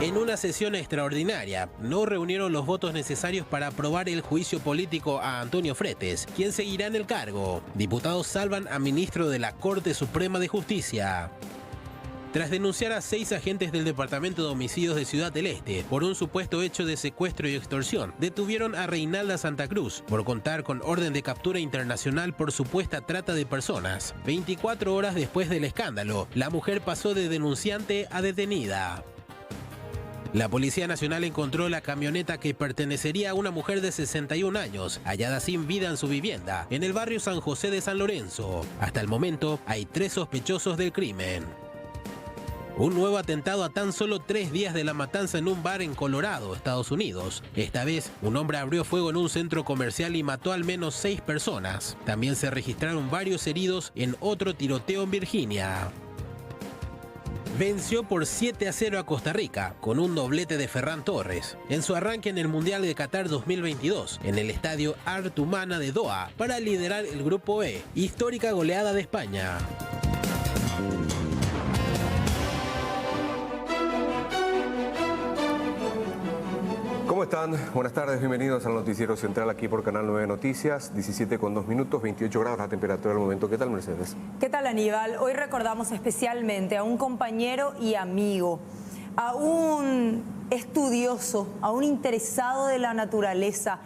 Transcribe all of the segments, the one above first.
En una sesión extraordinaria, no reunieron los votos necesarios para aprobar el juicio político a Antonio Fretes, quien seguirá en el cargo. Diputados salvan a ministro de la Corte Suprema de Justicia. Tras denunciar a 6 agentes del Departamento de Homicidios de Ciudad del Este por un supuesto hecho de secuestro y extorsión, detuvieron a Reinalda Santa Cruz por contar con orden de captura internacional por supuesta trata de personas. 24 horas después del escándalo, la mujer pasó de denunciante a detenida. La Policía Nacional encontró la camioneta que pertenecería a una mujer de 61 años, hallada sin vida en su vivienda, en el barrio San José de San Lorenzo. Hasta el momento, hay 3 sospechosos del crimen. Un nuevo atentado a tan solo 3 días de la matanza en un bar en Colorado, Estados Unidos. Esta vez, un hombre abrió fuego en un centro comercial y mató al menos 6 personas. También se registraron varios heridos en otro tiroteo en Virginia. Venció por 7-0 a Costa Rica, con un doblete de Ferran Torres, en su arranque en el Mundial de Qatar 2022, en el estadio Art Humana de Doha, para liderar el Grupo E, histórica goleada de España. ¿Cómo están? Buenas tardes, bienvenidos al Noticiero Central aquí por Canal 9 Noticias, 17:02, 28 grados la temperatura del momento. ¿Qué tal, Mercedes? ¿Qué tal, Aníbal? Hoy recordamos especialmente a un compañero y amigo, a un estudioso, a un interesado de la naturaleza,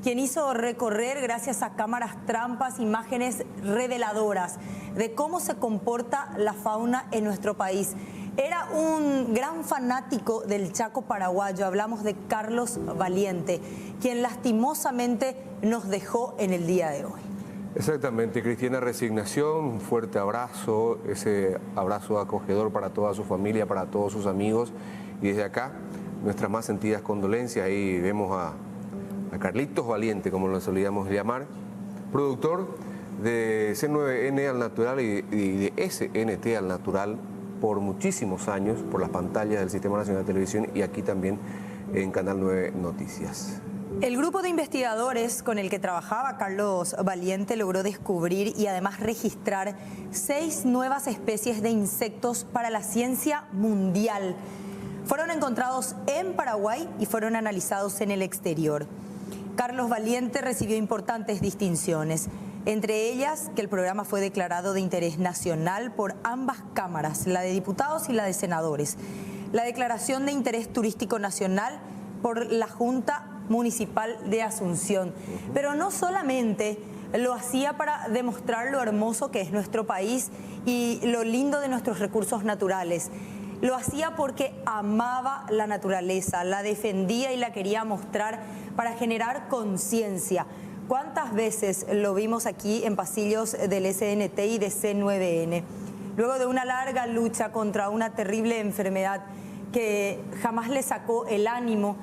quien hizo recorrer, gracias a cámaras trampas, imágenes reveladoras de cómo se comporta la fauna en nuestro país. Era un gran fanático del Chaco paraguayo. Hablamos de Carlos Valiente, quien lastimosamente nos dejó en el día de hoy. Exactamente, Cristina, resignación, un fuerte abrazo, ese abrazo acogedor para toda su familia, para todos sus amigos. Y desde acá, nuestras más sentidas condolencias. Ahí vemos a Carlitos Valiente, como lo solíamos llamar, productor de C9N al Natural y de SNT al Natural, por muchísimos años, por las pantallas del Sistema Nacional de Televisión y aquí también en Canal 9 Noticias. El grupo de investigadores con el que trabajaba Carlos Valiente logró descubrir y además registrar 6 nuevas especies de insectos para la ciencia mundial. Fueron encontrados en Paraguay y fueron analizados en el exterior. Carlos Valiente recibió importantes distinciones, entre ellas que el programa fue declarado de interés nacional por ambas cámaras, la de diputados y la de senadores. La declaración de interés turístico nacional por la Junta Municipal de Asunción. Pero no solamente lo hacía para demostrar lo hermoso que es nuestro país y lo lindo de nuestros recursos naturales. Lo hacía porque amaba la naturaleza, la defendía y la quería mostrar para generar conciencia. ¿Cuántas veces lo vimos aquí en pasillos del SNT y de C9N? Luego de una larga lucha contra una terrible enfermedad que jamás le sacó el ánimo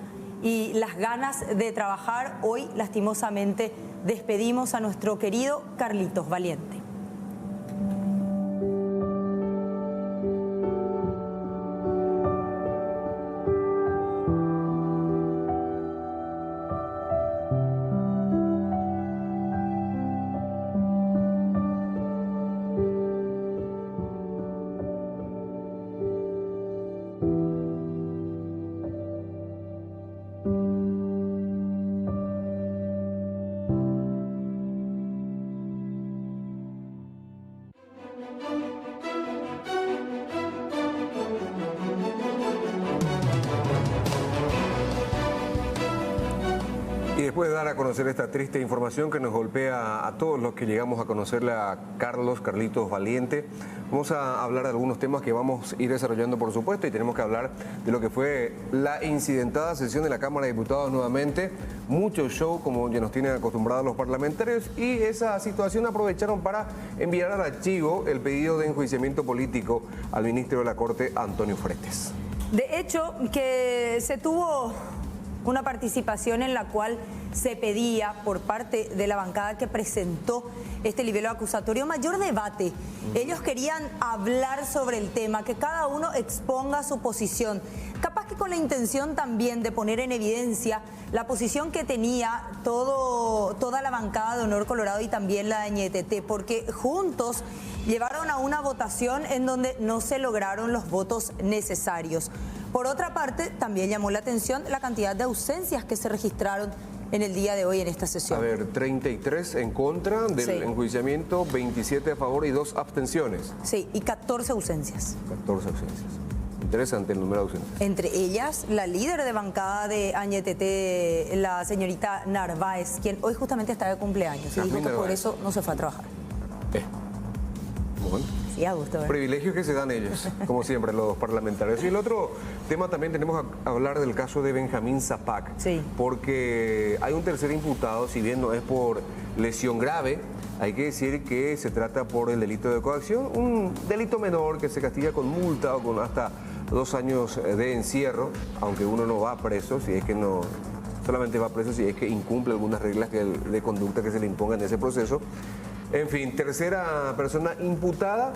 y las ganas de trabajar, hoy lastimosamente despedimos a nuestro querido Carlitos Valiente. Y después de dar a conocer esta triste información que nos golpea a todos los que llegamos a conocerle a Carlitos Valiente, vamos a hablar de algunos temas que vamos a ir desarrollando, por supuesto, y tenemos que hablar de lo que fue la incidentada sesión de la Cámara de Diputados nuevamente. Mucho show, como ya nos tienen acostumbrados los parlamentarios, y esa situación aprovecharon para enviar al archivo el pedido de enjuiciamiento político al ministro de la Corte, Antonio Fretes. De hecho, que se tuvo una participación en la cual se pedía por parte de la bancada que presentó este libelo acusatorio mayor debate. Ellos querían hablar sobre el tema, que cada uno exponga su posición, capaz que con la intención también de poner en evidencia la posición que tenía toda la bancada de Honor Colorado y también la de NTT, porque juntos llevaron a una votación en donde no se lograron los votos necesarios. Por otra parte, también llamó la atención la cantidad de ausencias que se registraron en el día de hoy en esta sesión. A ver, 33 en contra del enjuiciamiento, 27 a favor y 2 abstenciones. Sí, y 14 ausencias. 14 ausencias. Interesante el número de ausencias. Entre ellas, la líder de bancada de Añetete, la señorita Narváez, quien hoy justamente está de cumpleaños. Y dijo que por eso no se fue a trabajar. Bueno. Sí, a gusto, ¿verdad? Privilegios que se dan ellos, como siempre, los parlamentarios. Y el otro tema también tenemos que hablar del caso de Benjamín Zapac. Sí. Porque hay un tercer imputado, si bien no es por lesión grave, hay que decir que se trata por el delito de coacción, un delito menor que se castiga con multa o con hasta 2 años de encierro, aunque uno no va preso, si es que no, solamente va preso si es que incumple algunas reglas de conducta que se le impongan en ese proceso. En fin, tercera persona imputada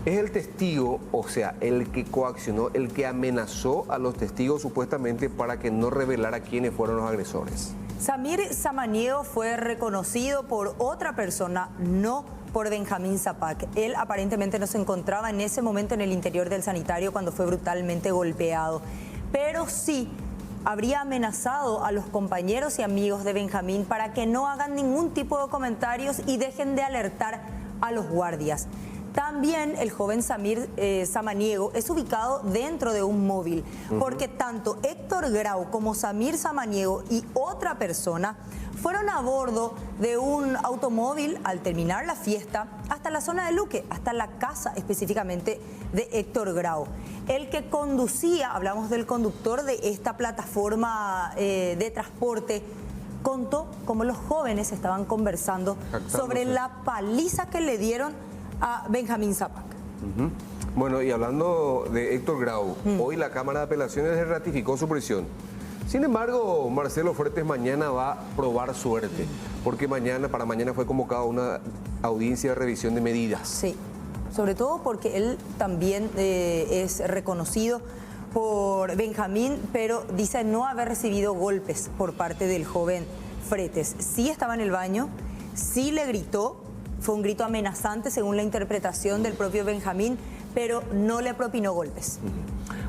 es el testigo, o sea, el que coaccionó, el que amenazó a los testigos supuestamente para que no revelara quiénes fueron los agresores. Samir Samaniego fue reconocido por otra persona, no por Benjamín Zapac. Él aparentemente no se encontraba en ese momento en el interior del sanitario cuando fue brutalmente golpeado, pero sí habría amenazado a los compañeros y amigos de Benjamín para que no hagan ningún tipo de comentarios y dejen de alertar a los guardias. También el joven Samir Samaniego es ubicado dentro de un móvil, porque tanto Héctor Grau como Samir Samaniego y otra persona fueron a bordo de un automóvil al terminar la fiesta hasta la zona de Luque, hasta la casa específicamente de Héctor Grau. El que conducía, hablamos del conductor de esta plataforma de transporte, contó cómo los jóvenes estaban conversando sobre la paliza que le dieron a Benjamín Zapac. Bueno, y hablando de Héctor Grau, hoy la Cámara de Apelaciones le ratificó su prisión. Sin embargo, Marcelo Fretes mañana va a probar suerte, porque para mañana fue convocada una audiencia de revisión de medidas. Sí, sobre todo porque él también es reconocido por Benjamín, pero dice no haber recibido golpes por parte del joven Fretes. Sí estaba en el baño, sí le gritó, fue un grito amenazante según la interpretación del propio Benjamín, pero no le propinó golpes.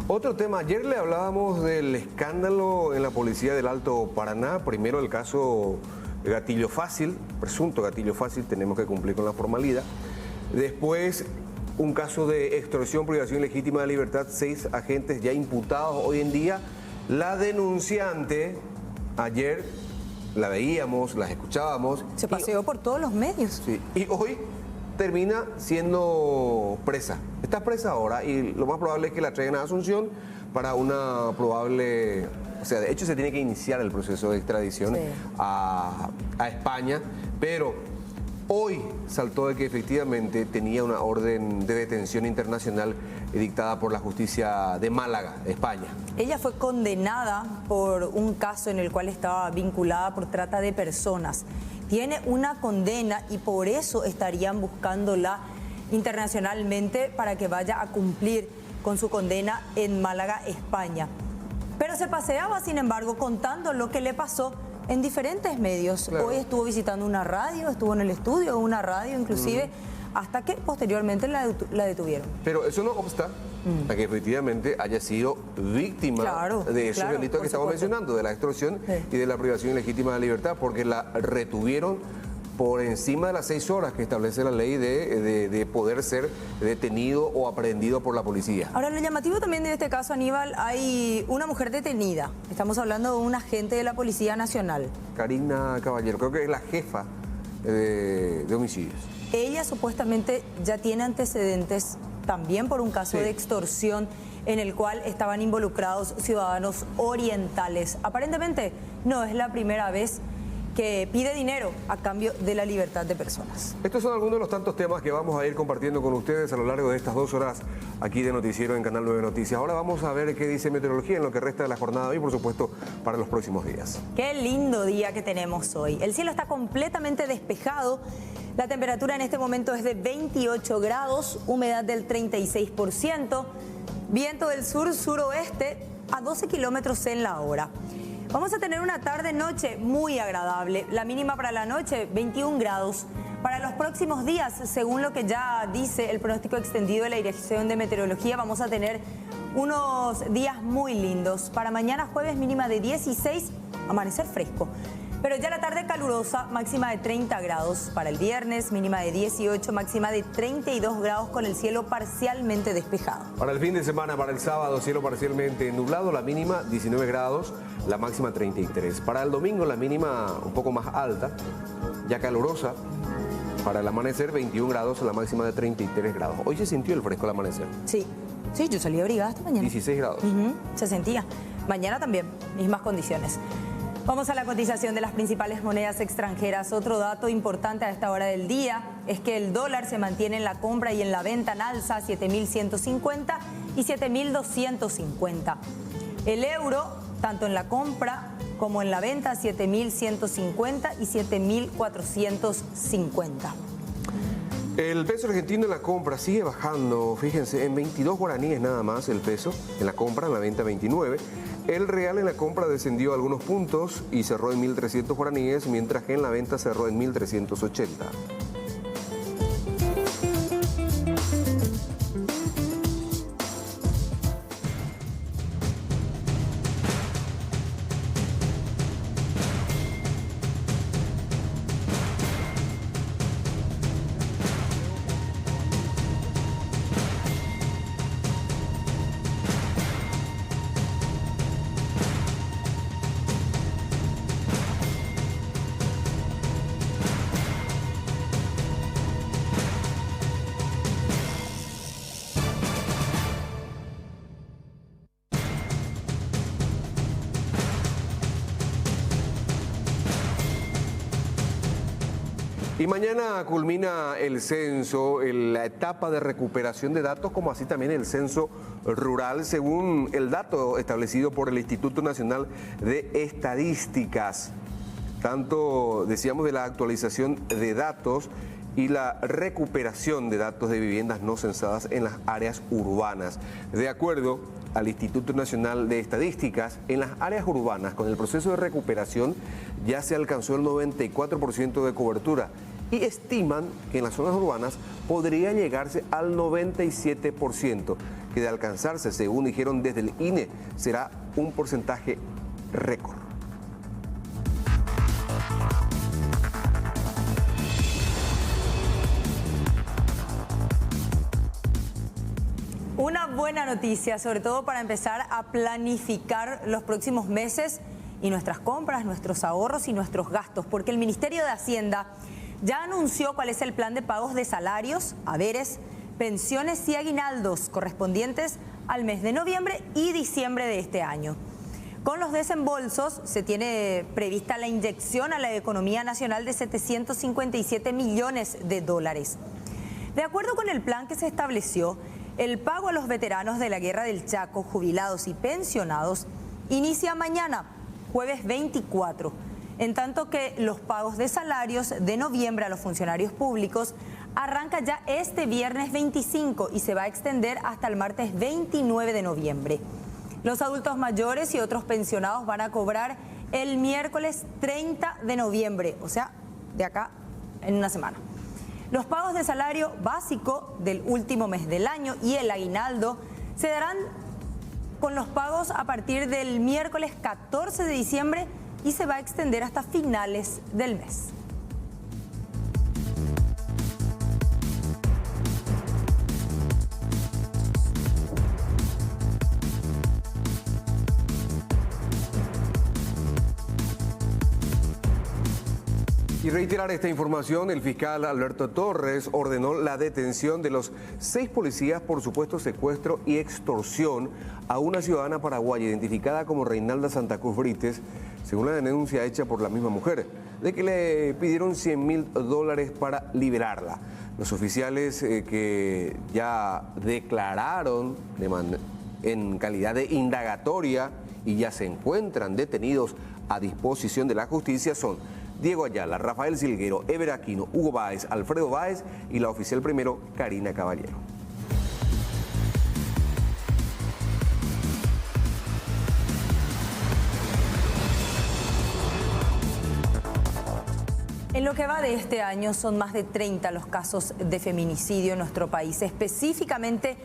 Otro tema, ayer le hablábamos del escándalo en la policía del Alto Paraná, primero el caso Gatillo Fácil, presunto Gatillo Fácil, tenemos que cumplir con la formalidad. Después un caso de extorsión, privación ilegítima de libertad, 6 agentes ya imputados hoy en día. La denunciante, ayer la veíamos, las escuchábamos. Se paseó por todos los medios. Sí, y hoy termina siendo presa. Está presa ahora y lo más probable es que la traigan a Asunción para una probable... O sea, de hecho se tiene que iniciar el proceso de extradición a España, pero hoy saltó de que efectivamente tenía una orden de detención internacional dictada por la justicia de Málaga, España. Ella fue condenada por un caso en el cual estaba vinculada por trata de personas. Tiene una condena y por eso estarían buscándola internacionalmente para que vaya a cumplir con su condena en Málaga, España. Pero se paseaba, sin embargo, contando lo que le pasó en diferentes medios. Claro. Hoy estuvo visitando una radio, estuvo en el estudio de una radio inclusive, hasta que posteriormente la detuvieron. Pero eso no obsta a que efectivamente haya sido víctima de esos delitos que estamos mencionando, de la extorsión y de la privación ilegítima de libertad, porque la retuvieron por encima de las 6 horas que establece la ley de poder ser detenido o aprehendido por la policía. Ahora, lo llamativo también de este caso, Aníbal, hay una mujer detenida. Estamos hablando de un agente de la Policía Nacional. Karina Caballero, creo que es la jefa de homicidios. Ella supuestamente ya tiene antecedentes también por un caso de extorsión en el cual estaban involucrados ciudadanos orientales. Aparentemente no es la primera vez que pide dinero a cambio de la libertad de personas. Estos son algunos de los tantos temas que vamos a ir compartiendo con ustedes a lo largo de estas 2 horas aquí de Noticiero en Canal 9 Noticias. Ahora vamos a ver qué dice meteorología en lo que resta de la jornada y por supuesto para los próximos días. Qué lindo día que tenemos hoy. El cielo está completamente despejado. La temperatura en este momento es de 28 grados, humedad del 36%, viento del sur-suroeste a 12 kilómetros en la hora. Vamos a tener una tarde-noche muy agradable. La mínima para la noche, 21 grados. Para los próximos días, según lo que ya dice el pronóstico extendido de la Dirección de Meteorología, vamos a tener unos días muy lindos. Para mañana jueves mínima de 16, amanecer fresco. Pero ya la tarde calurosa, máxima de 30 grados. Para el viernes, mínima de 18, máxima de 32 grados con el cielo parcialmente despejado. Para el fin de semana, para el sábado, cielo parcialmente nublado, la mínima 19 grados, la máxima 33. Para el domingo, la mínima un poco más alta, ya calurosa. Para el amanecer, 21 grados, la máxima de 33 grados. Hoy se sintió el fresco al amanecer. Sí, yo salí abrigada esta mañana. 16 grados. Se sentía. Mañana también, mismas condiciones. Vamos a la cotización de las principales monedas extranjeras. Otro dato importante a esta hora del día es que el dólar se mantiene en la compra y en la venta en alza, 7.150 y 7.250. El euro, tanto en la compra como en la venta, 7.150 y 7.450. El peso argentino en la compra sigue bajando, fíjense, en 22 guaraníes nada más el peso, en la compra, en la venta 29. El real en la compra descendió algunos puntos y cerró en 1.300 guaraníes, mientras que en la venta cerró en 1.380. Y mañana culmina el censo, la etapa de recuperación de datos, como así también el censo rural, según el dato establecido por el Instituto Nacional de Estadísticas. Tanto decíamos de la actualización de datos y la recuperación de datos de viviendas no censadas en las áreas urbanas. De acuerdo al Instituto Nacional de Estadísticas, en las áreas urbanas, con el proceso de recuperación, ya se alcanzó el 94% de cobertura y estiman que en las zonas urbanas podría llegarse al 97%, que de alcanzarse, según dijeron desde el INE, será un porcentaje récord. Una buena noticia, sobre todo para empezar a planificar los próximos meses y nuestras compras, nuestros ahorros y nuestros gastos, porque el Ministerio de Hacienda ya anunció cuál es el plan de pagos de salarios, haberes, pensiones y aguinaldos correspondientes al mes de noviembre y diciembre de este año. Con los desembolsos se tiene prevista la inyección a la economía nacional de 757 millones de dólares. De acuerdo con el plan que se estableció, el pago a los veteranos de la Guerra del Chaco, jubilados y pensionados, inicia mañana, jueves 24, en tanto que los pagos de salarios de noviembre a los funcionarios públicos arranca ya este viernes 25 y se va a extender hasta el martes 29 de noviembre. Los adultos mayores y otros pensionados van a cobrar el miércoles 30 de noviembre, o sea, de acá en una semana. Los pagos de salario básico del último mes del año y el aguinaldo se darán con los pagos a partir del miércoles 14 de diciembre y se va a extender hasta finales del mes. Y reiterar esta información, el fiscal Alberto Torres ordenó la detención de los 6 policías por supuesto secuestro y extorsión a una ciudadana paraguaya identificada como Reinalda Santa Cruz Brites, según la denuncia hecha por la misma mujer, de que le pidieron $100.000 para liberarla. Los oficiales que ya declararon en calidad de indagatoria y ya se encuentran detenidos a disposición de la justicia son Diego Ayala, Rafael Silguero, Ever Aquino, Hugo Báez, Alfredo Báez y la oficial primero, Karina Caballero. En lo que va de este año son más de 30 los casos de feminicidio en nuestro país, específicamente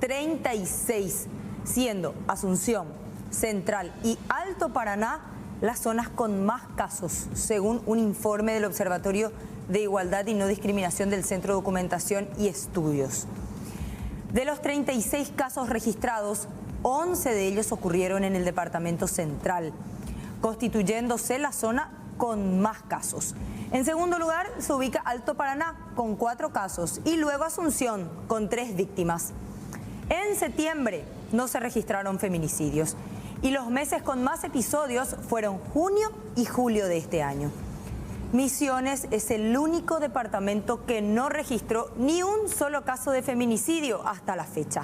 36 siendo Asunción, Central y Alto Paraná las zonas con más casos, según un informe del Observatorio de Igualdad y No Discriminación del Centro de Documentación y Estudios. De los 36 casos registrados, 11 de ellos ocurrieron en el Departamento Central, constituyéndose la zona con más casos. En segundo lugar se ubica Alto Paraná con 4 casos y luego Asunción con 3 víctimas. En septiembre no se registraron feminicidios y los meses con más episodios fueron junio y julio de este año. Misiones es el único departamento que no registró ni un solo caso de feminicidio hasta la fecha.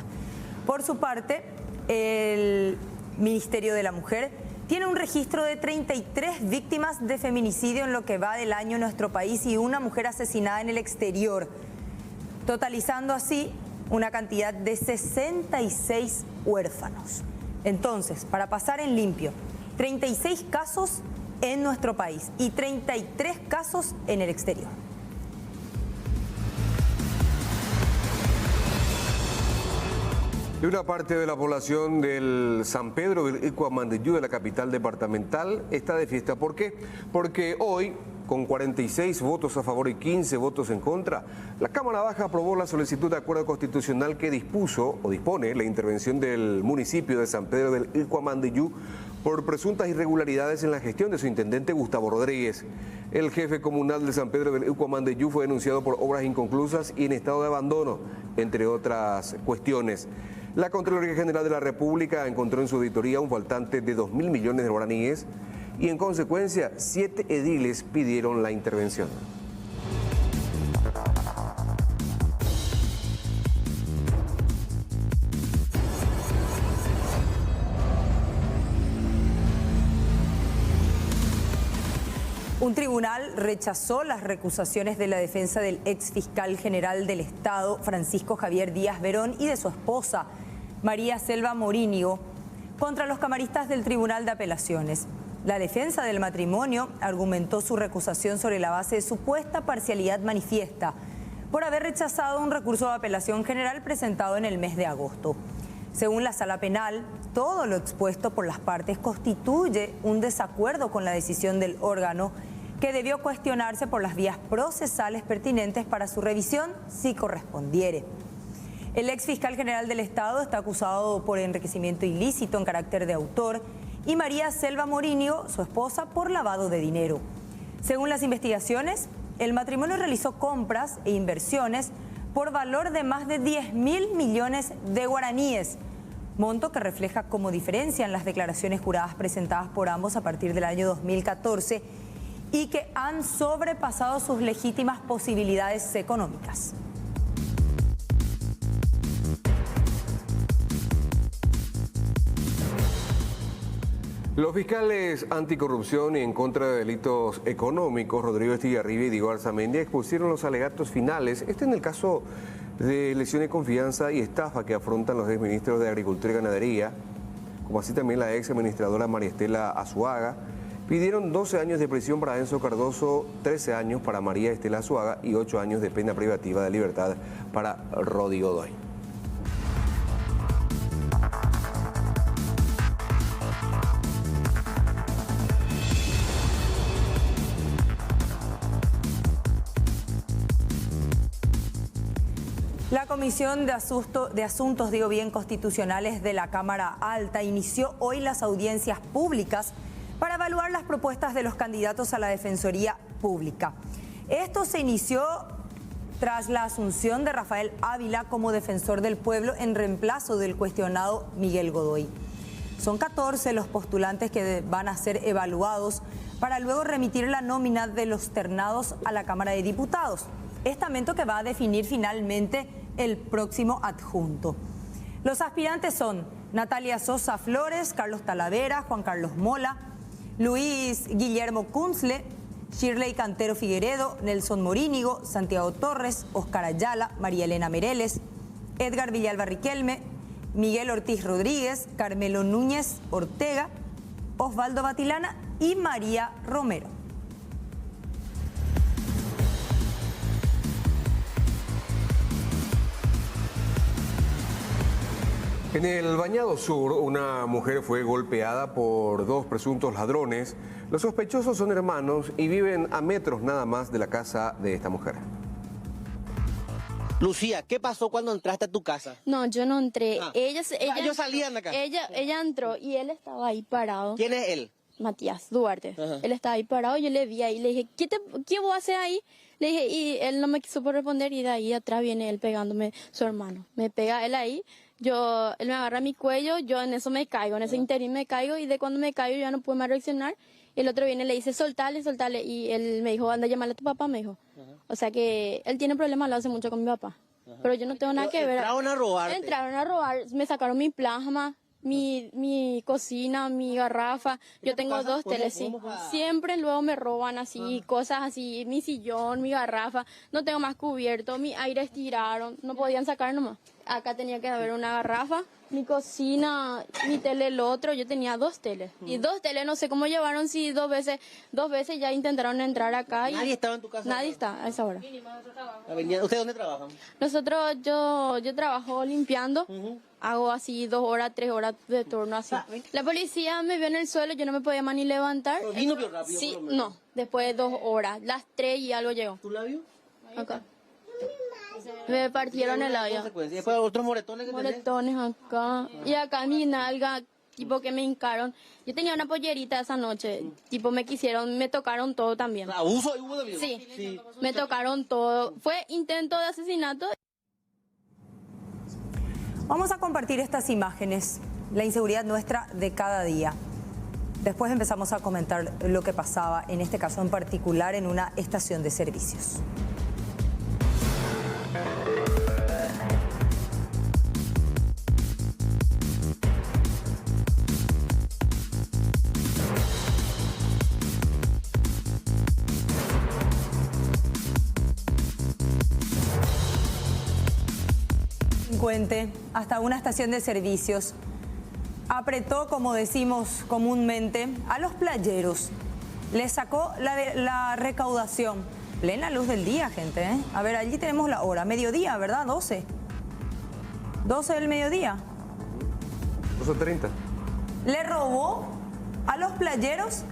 Por su parte, el Ministerio de la Mujer tiene un registro de 33 víctimas de feminicidio en lo que va del año en nuestro país y una mujer asesinada en el exterior, totalizando así una cantidad de 66 huérfanos. Entonces, para pasar en limpio, 36 casos en nuestro país y 33 casos en el exterior. Y una parte de la población del San Pedro del Icuamandiyú, de la capital departamental, está de fiesta. ¿Por qué? Porque hoy, con 46 votos a favor y 15 votos en contra, la Cámara Baja aprobó la solicitud de acuerdo constitucional que dispone la intervención del municipio de San Pedro del Icuamandiyú por presuntas irregularidades en la gestión de su intendente Gustavo Rodríguez. El jefe comunal de San Pedro del Icuamandiyú fue denunciado por obras inconclusas y en estado de abandono, entre otras cuestiones. La Contraloría General de la República encontró en su auditoría un faltante de 2.000 millones de guaraníes y en consecuencia 7 ediles pidieron la intervención. Un tribunal rechazó las recusaciones de la defensa del ex fiscal general del Estado, Francisco Javier Díaz Verón, y de su esposa, María Selva Morínigo, contra los camaristas del Tribunal de Apelaciones. La defensa del matrimonio argumentó su recusación sobre la base de supuesta parcialidad manifiesta por haber rechazado un recurso de apelación general presentado en el mes de agosto. Según la Sala Penal, todo lo expuesto por las partes constituye un desacuerdo con la decisión del órgano que debió cuestionarse por las vías procesales pertinentes para su revisión si correspondiere. El ex fiscal general del Estado está acusado por enriquecimiento ilícito en carácter de autor y María Selva Morínigo, su esposa, por lavado de dinero. Según las investigaciones, el matrimonio realizó compras e inversiones por valor de más de 10.000 millones de guaraníes, monto que refleja como diferencia en las declaraciones juradas presentadas por ambos a partir del año 2014 y que han sobrepasado sus legítimas posibilidades económicas. Los fiscales anticorrupción y en contra de delitos económicos, Rodrigo Estigarribia y Diego Arzamendia, expusieron los alegatos finales. En el caso de lesión de confianza y estafa que afrontan los exministros de Agricultura y Ganadería, como así también la ex administradora María Estela Azuaga. Pidieron 12 años de prisión para Enzo Cardoso, 13 años para María Estela Azuaga y 8 años de pena privativa de libertad para Rodi Godoy. La Comisión de Asuntos Constitucionales de la Cámara Alta inició hoy las audiencias públicas para evaluar las propuestas de los candidatos a la Defensoría Pública. Esto se inició tras la asunción de Rafael Ávila como defensor del pueblo en reemplazo del cuestionado Miguel Godoy. Son 14 los postulantes que van a ser evaluados para luego remitir la nómina de los ternados a la Cámara de Diputados, estamento que va a definir finalmente el próximo adjunto. Los aspirantes son Natalia Sosa Flores, Carlos Talavera, Juan Carlos Mola, Luis Guillermo Kunzle, Shirley Cantero Figueredo, Nelson Morínigo, Santiago Torres, Oscar Ayala, María Elena Mereles, Edgar Villalba Riquelme, Miguel Ortiz Rodríguez, Carmelo Núñez Ortega, Osvaldo Batilana y María Romero. En el Bañado Sur, una mujer fue golpeada por dos presuntos ladrones. Los sospechosos son hermanos y viven a metros nada más de la casa de esta mujer. Lucía, ¿qué pasó cuando entraste a tu casa? No, yo no entré. Ellos salían de acá. Ella entró y él estaba ahí parado. ¿Quién es él? Matías Duarte. Ajá. Él estaba ahí parado, yo le vi ahí, le dije, ¿qué vos haces ahí? Le dije, y él no me supo responder y de ahí atrás viene él pegándome, su hermano. Me pega él ahí, él me agarra mi cuello, yo en eso me caigo, en ese interín me caigo y de cuando me caigo ya no pude más reaccionar. El otro viene y le dice, soltale, y él me dijo, anda a llamarle a tu papá, me dijo. O sea que él tiene problemas, lo hace mucho con mi papá. Pero yo no tengo nada que ver. Entraron a robarte. Entraron a robar, me sacaron mi plasma, mi cocina, mi garrafa. Yo tengo dos teles, sí. Siempre luego me roban así, cosas así, mi sillón, mi garrafa. No tengo más cubierto, mi aire estiraron, no podían sacar nomás. Acá tenía que haber una garrafa, mi cocina, mi tele el otro, yo tenía dos teles. Y dos teles, no sé cómo llevaron, si dos veces ya intentaron entrar acá. ¿Nadie estaba en tu casa? Nadie está a esa hora. ¿Ustedes dónde trabajan? Nosotros, yo trabajo limpiando, hago así 2 horas, 3 horas de turno así. La policía me vio en el suelo, yo no me podía más ni levantar. ¿Pero vino bien rápido? Sí, por lo menos? no, después de 2 horas, las 3 y algo llegó. ¿Tu labio? Acá. Me partieron el labio. ¿Y después otros moretones que tenés? Moretones acá. Y acá mi nalga, tipo que me hincaron. Yo tenía una pollerita esa noche, tipo me tocaron todo también. ¿Abuso hubo de violencia? Sí, me tocaron todo. Fue intento de asesinato. Vamos a compartir estas imágenes, la inseguridad nuestra de cada día. Después empezamos a comentar lo que pasaba, en este caso en particular, en una estación de servicios. Hasta una estación de servicios apretó, como decimos comúnmente, a los playeros. Les sacó la recaudación. Plena luz del día, gente, ¿eh? A ver, allí tenemos la hora. Mediodía, ¿verdad? 12. 12 del mediodía. 12:30. Le robó a los playeros.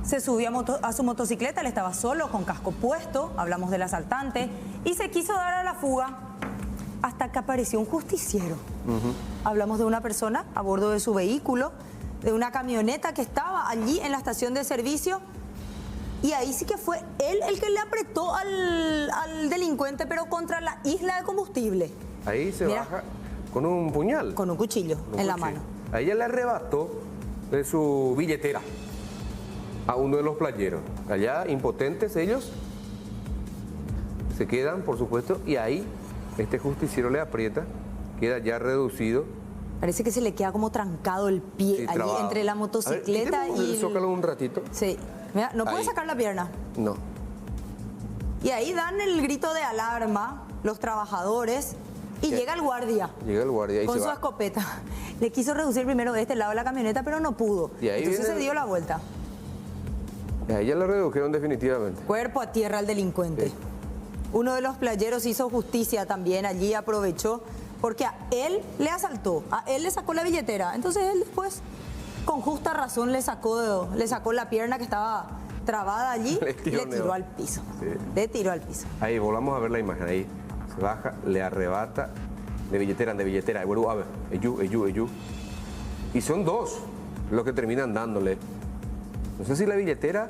Se subió a su motocicleta, él estaba solo, con casco puesto. Hablamos del asaltante. Y se quiso dar a la fuga. Hasta que apareció un justiciero. Hablamos de una persona a bordo de su vehículo, de una camioneta que estaba allí en la estación de servicio. Y ahí sí que fue él el que le apretó al delincuente, pero contra la isla de combustible. Ahí se baja con un puñal. Con un cuchillo en la mano. A ella le arrebató de su billetera a uno de los playeros. Allá, impotentes ellos, se quedan, por supuesto, y ahí este justiciero le aprieta, queda ya reducido. Parece que se le queda como trancado el pie, Sí, allí trabado. entre la motocicleta A ver, y... Zócalo un ratito. Sí. Mira, no puede Ahí. sacar la pierna. No. Y ahí dan el grito de alarma los trabajadores y ¿Qué? llega el guardia. Llega el guardia y Con se su va. escopeta. Le quiso reducir primero de este lado de la camioneta, pero no pudo. Y ahí Entonces viene se dio la vuelta. A ella la redujeron definitivamente. Cuerpo a tierra al delincuente. Sí. Uno de los playeros hizo justicia también, allí aprovechó, porque a él le asaltó, a él le sacó la billetera. Entonces él después, con justa razón, le sacó la pierna que estaba trabada allí, le tiró al piso. Sí. Le tiró al piso. Ahí, volvamos a ver la imagen. Ahí se baja, le arrebata de billetera. Y vuelvo a ver, eyú. Y son dos los que terminan dándole. No sé si la billetera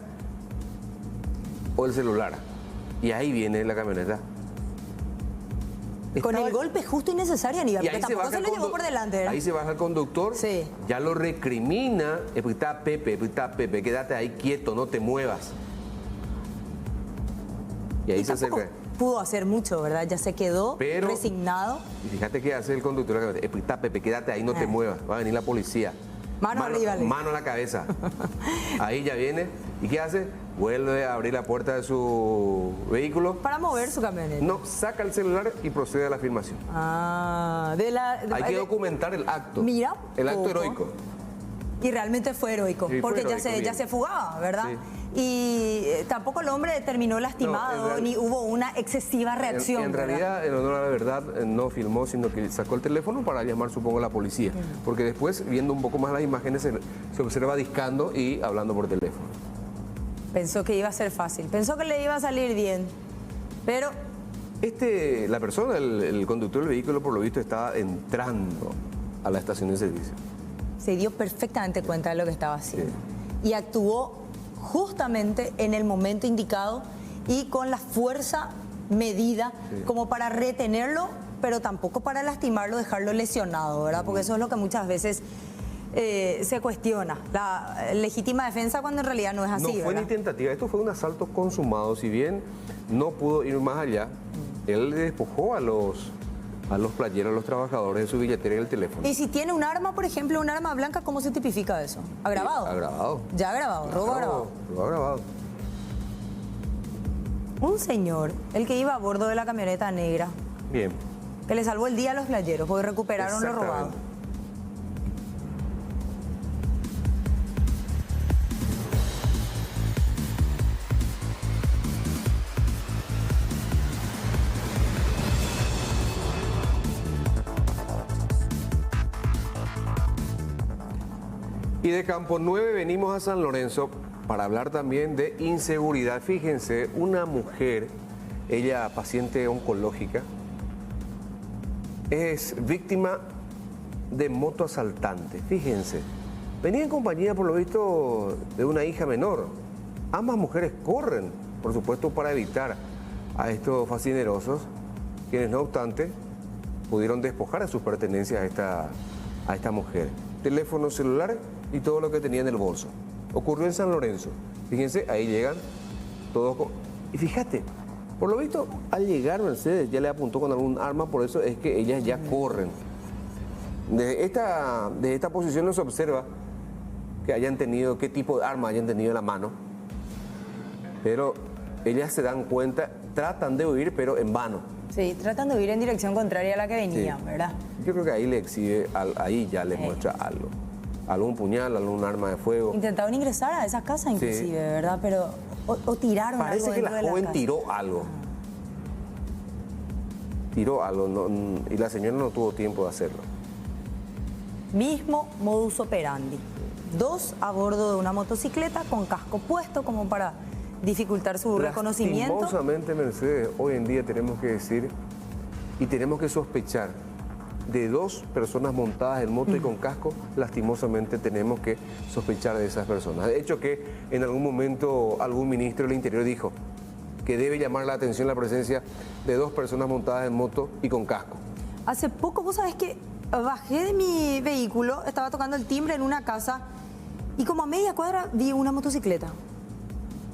o el celular. Y ahí viene la camioneta. Con el golpe justo y necesario, Aníbal, Y porque ahí se tampoco baja se le llevó por delante, ¿verdad? Ahí se baja el conductor, Sí. ya lo recrimina, está Pepe, quédate ahí quieto, no te muevas. Y ahí Y se tampoco acerca. pudo hacer mucho, ¿verdad? Ya se quedó Pero- resignado. Y fíjate qué hace el conductor de la camioneta, está Pepe, quédate ahí, no te muevas, va a venir la policía. Mano arriba, le- Mano a la cabeza. Ahí ya viene. ¿Y qué hace? Vuelve a abrir la puerta de su vehículo. Para mover su camioneta. No, saca el celular y procede a la filmación. Hay que documentar el acto. Mira, el acto poco. heroico. Y realmente fue heroico, Sí, fue porque heroico, ya bien. se fugaba, ¿verdad? Sí. y tampoco el hombre terminó lastimado, ni hubo una excesiva reacción. En realidad, en honor a la verdad, no filmó, sino que sacó el teléfono para llamar, supongo, a la policía. Porque después, viendo un poco más las imágenes, se observa discando y hablando por teléfono. Pensó que iba a ser fácil, pensó que le iba a salir bien, pero... La persona, el conductor del vehículo, por lo visto, estaba entrando a la estación de servicio. Se dio perfectamente cuenta de lo que estaba haciendo. Sí. Y actuó justamente en el momento indicado y con la fuerza medida como para retenerlo, pero tampoco para lastimarlo, dejarlo lesionado, ¿verdad? Porque eso es lo que muchas veces se cuestiona, la legítima defensa, cuando en realidad no es así. No fue ni tentativa, esto fue un asalto consumado. Si bien no pudo ir más allá, él le despojó a los playeros, a los trabajadores de su billetera y el teléfono. Y si tiene un arma, por ejemplo, un arma blanca, ¿cómo se tipifica eso? ¿Agravado? Sí, agravado. Ya agravado, robo agravado. Robo agravado. Un señor, el que iba a bordo de la camioneta negra. Bien. Que le salvó el día a los playeros, porque recuperaron lo robado. Y de Campo 9 venimos a San Lorenzo para hablar también de inseguridad. Fíjense, una mujer, ella paciente oncológica, es víctima de motoasaltante. Fíjense, venía en compañía, por lo visto, de una hija menor. Ambas mujeres corren, por supuesto, para evitar a estos fascinerosos, quienes no obstante pudieron despojar de sus pertenencias a esta mujer. Teléfono celular y todo lo que tenía en el bolso. Ocurrió en San Lorenzo. Fíjense, ahí llegan todos. Y fíjate, por lo visto, al llegar Mercedes ya le apuntó con algún arma, por eso es que ellas ya corren. De esta posición no se observa que hayan tenido, qué tipo de arma hayan tenido en la mano. Pero ellas se dan cuenta, tratan de huir, pero en vano. Sí, tratan de huir en dirección contraria a la que venían, sí. ¿Verdad? Yo creo que ahí le exhibe, ahí ya les muestra algo. Algún puñal, algún arma de fuego. Intentaron ingresar a esa casa inclusive, sí. ¿Verdad? Pero, o tiraron Parece algo. Parece que la joven tiró algo. Tiró algo, y la señora no tuvo tiempo de hacerlo. Mismo modus operandi. Dos a bordo de una motocicleta con casco puesto como para dificultar su reconocimiento. Lastimosamente, Mercedes, hoy en día tenemos que decir y tenemos que sospechar de dos personas montadas en moto y con casco. Lastimosamente tenemos que sospechar de esas personas. De hecho, que en algún momento algún ministro del Interior dijo que debe llamar la atención la presencia de dos personas montadas en moto y con casco. Hace poco, vos sabés que bajé de mi vehículo, estaba tocando el timbre en una casa y como a media cuadra vi una motocicleta.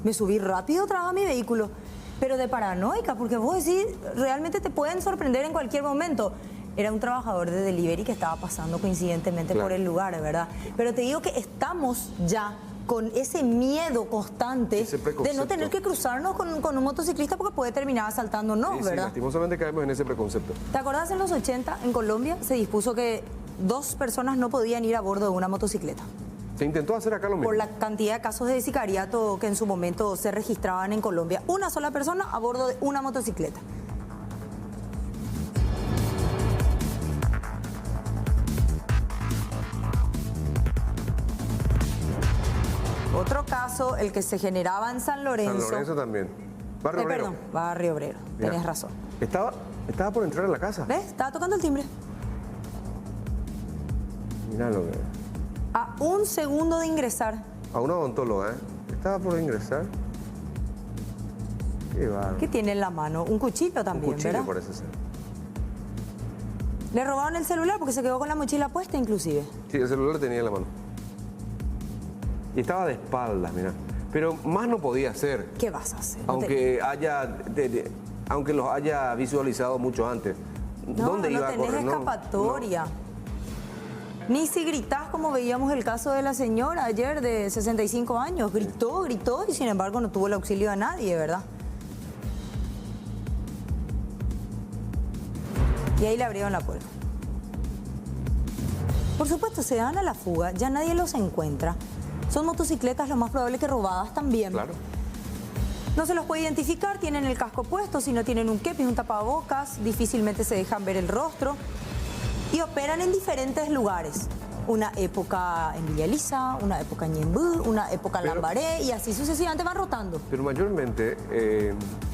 Me subí rápido atrás a mi vehículo, pero de paranoica, porque vos decís, realmente te pueden sorprender en cualquier momento. Era un trabajador de delivery que estaba pasando coincidentemente por el lugar, ¿verdad? Pero te digo que estamos ya con ese miedo constante de no tener que cruzarnos con un motociclista porque puede terminar asaltándonos, sí, ¿verdad? Sí, lastimosamente caemos en ese preconcepto. ¿Te acordás en los 80 en Colombia se dispuso que dos personas no podían ir a bordo de una motocicleta? Se intentó hacer acá lo mismo. Por la cantidad de casos de sicariato que en su momento se registraban en Colombia. Una sola persona a bordo de una motocicleta. Otro caso, el que se generaba en San Lorenzo. San Lorenzo también. Barrio Obrero. Perdón, Barrio Obrero. Mirá, tenés razón. Estaba por entrar a la casa. ¿Ves? Estaba tocando el timbre. Mirá lo que... A un segundo de ingresar. A una odontóloga, ¿eh? Estaba por ingresar. Qué bárbaro. ¿Qué tiene en la mano? Un cuchillo también, un cuchillo, ¿verdad? Parece ser. Le robaron el celular porque se quedó con la mochila puesta inclusive. Sí, el celular tenía en la mano. Y estaba de espaldas, mirá. Pero más no podía hacer. ¿Qué vas a hacer? Aunque aunque los haya visualizado mucho antes. ¿Dónde iba a correr? No tenés escapatoria. Ni si gritás, como veíamos el caso de la señora ayer de 65 años. Gritó y sin embargo no tuvo el auxilio de nadie, ¿verdad? Y ahí le abrieron la puerta. Por supuesto, se dan a la fuga, ya nadie los encuentra. son motocicletas lo más probable que robadas también. Claro. No se los puede identificar, tienen el casco puesto, si no tienen un kepis, un tapabocas, difícilmente se dejan ver el rostro y operan en diferentes lugares. Una época en Villa Elisa, una época en Ñemby, una época en Lambaré y así sucesivamente van rotando. Pero mayormente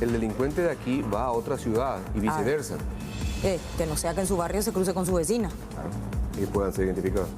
el delincuente de aquí va a otra ciudad y viceversa. Que no sea que en su barrio se cruce con su vecina. Claro. Y puedan ser identificados.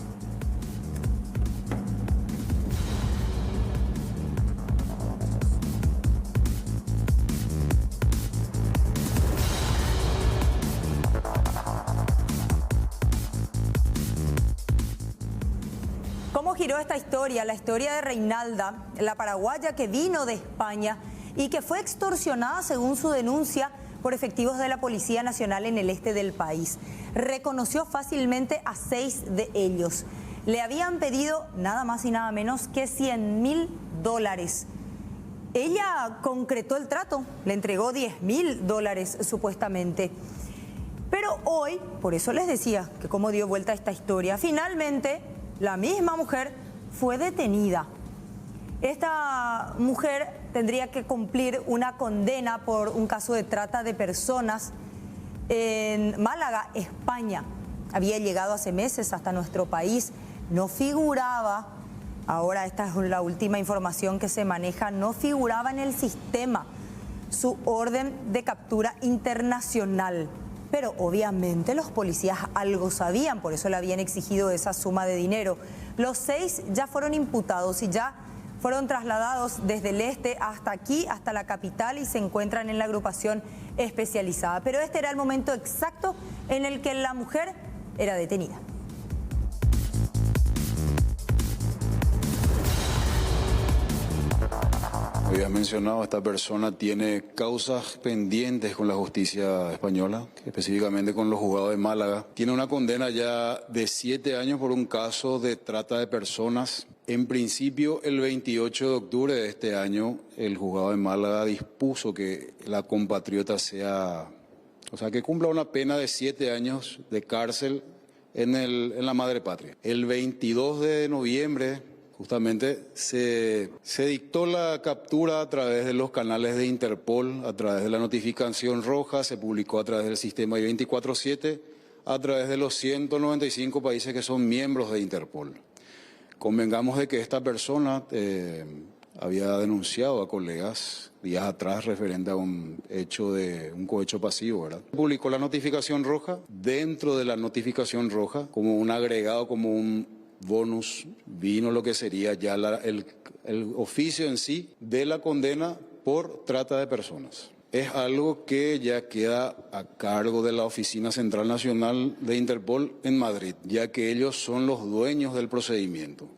¿Cómo giró esta historia? La historia de Reinalda, la paraguaya que vino de España y que fue extorsionada, según su denuncia, por efectivos de la Policía Nacional en el este del país. Reconoció fácilmente a 6 de ellos. Le habían pedido nada más y nada menos que $100.000. Ella concretó el trato, le entregó $10.000 supuestamente. Pero hoy, por eso les decía que cómo dio vuelta esta historia, finalmente la misma mujer fue detenida. Esta mujer tendría que cumplir una condena por un caso de trata de personas en Málaga, España. Había llegado hace meses hasta nuestro país, no figuraba, ahora esta es la última información que se maneja, no figuraba en el sistema su orden de captura internacional. Pero obviamente los policías algo sabían, por eso le habían exigido esa suma de dinero. Los 6 ya fueron imputados y ya fueron trasladados desde el este hasta aquí, hasta la capital, y se encuentran en la agrupación especializada. Pero este era el momento exacto en el que la mujer era detenida. Había mencionado, esta persona tiene causas pendientes con la justicia española, específicamente con los juzgados de Málaga. Tiene una condena ya de 7 años por un caso de trata de personas. En principio, el 28 de octubre de este año, el juzgado de Málaga dispuso que la compatriota que cumpla una pena de 7 años de cárcel en la madre patria. El 22 de noviembre... justamente se dictó la captura a través de los canales de Interpol, a través de la notificación roja, se publicó a través del sistema I-24/7, a través de los 195 países que son miembros de Interpol. Convengamos de que esta persona había denunciado a colegas días atrás referente a un cohecho pasivo, ¿verdad? Publicó la notificación roja, dentro de la notificación roja, como un agregado, como un bonus, vino lo que sería ya el oficio en sí de la condena por trata de personas. Es algo que ya queda a cargo de la Oficina Central Nacional de Interpol en Madrid, ya que ellos son los dueños del procedimiento.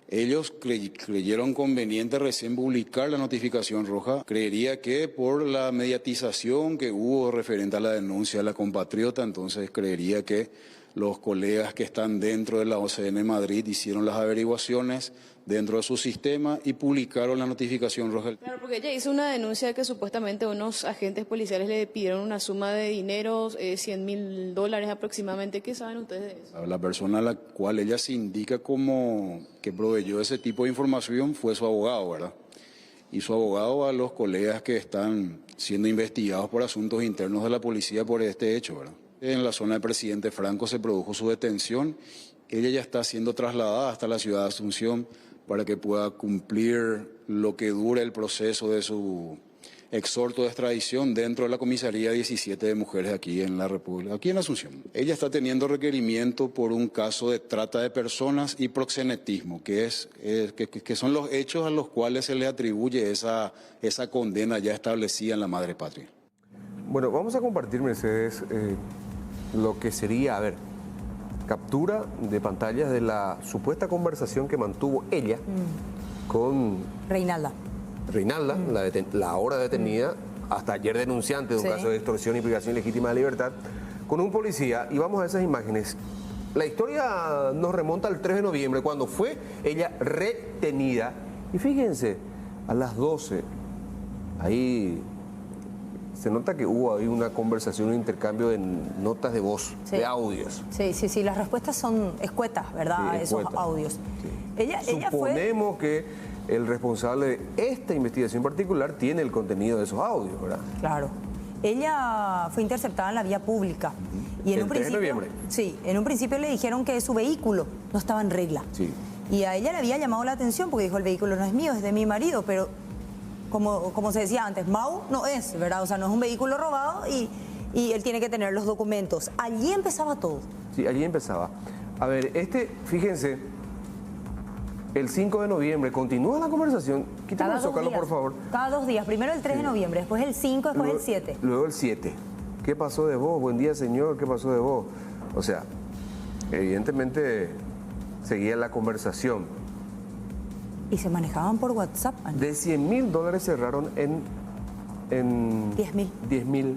Ellos creyeron conveniente recién publicar la notificación roja. Creería que por la mediatización que hubo referente a la denuncia de la compatriota, entonces creería que los colegas que están dentro de la OCN Madrid hicieron las averiguaciones dentro de su sistema y publicaron la notificación roja. Claro, porque ella hizo una denuncia de que supuestamente unos agentes policiales le pidieron una suma de dinero, $100.000 aproximadamente. ¿Qué saben ustedes de eso? La persona a la cual ella se indica como que proveyó ese tipo de información fue su abogado, ¿verdad? Y su abogado a los colegas que están siendo investigados por asuntos internos de la policía por este hecho, ¿verdad? En la zona de Presidente Franco se produjo su detención. Ella ya está siendo trasladada hasta la ciudad de Asunción para que pueda cumplir lo que dure el proceso de su exhorto de extradición dentro de la comisaría 17 de mujeres aquí en la República, aquí en Asunción. Ella está teniendo requerimiento por un caso de trata de personas y proxenetismo, que son los hechos a los cuales se le atribuye esa condena ya establecida en la madre patria. Bueno, vamos a compartir, Mercedes, lo que sería, captura de pantallas de la supuesta conversación que mantuvo ella con Reinalda, la ahora detenida, hasta ayer denunciante de un caso de extorsión y privación ilegítima de libertad, con un policía. Y vamos a esas imágenes. La historia nos remonta al 3 de noviembre, cuando fue ella retenida. Y fíjense, a las 12, ahí se nota que hubo ahí una conversación, un intercambio de notas de voz, de audios. Sí, las respuestas son escuetas, ¿verdad? Sí, a esos escuetas. audios. Sí. Ella fue... Suponemos que el responsable de esta investigación particular tiene el contenido de esos audios, ¿verdad? Claro. Ella fue interceptada en la vía pública. Y en El un 3 de principio, noviembre. sí, en un principio le dijeron que su vehículo no estaba en regla. Sí. Y a ella le había llamado la atención porque dijo, el vehículo no es mío, es de mi marido, pero como se decía antes, Mau no es, ¿verdad? O sea, no es un vehículo robado y él tiene que tener los documentos. Allí empezaba todo. Sí, allí empezaba. A ver, fíjense, el 5 de noviembre continúa la conversación. Quítame el zócalo, por favor. Cada 2 días. Primero el 3 de noviembre, después el 5, después el 7. Luego el 7. ¿Qué pasó de vos? Buen día, señor. ¿Qué pasó de vos? O sea, evidentemente seguía la conversación. Y se manejaban por WhatsApp. De $100.000 cerraron en 10.000. 10.000.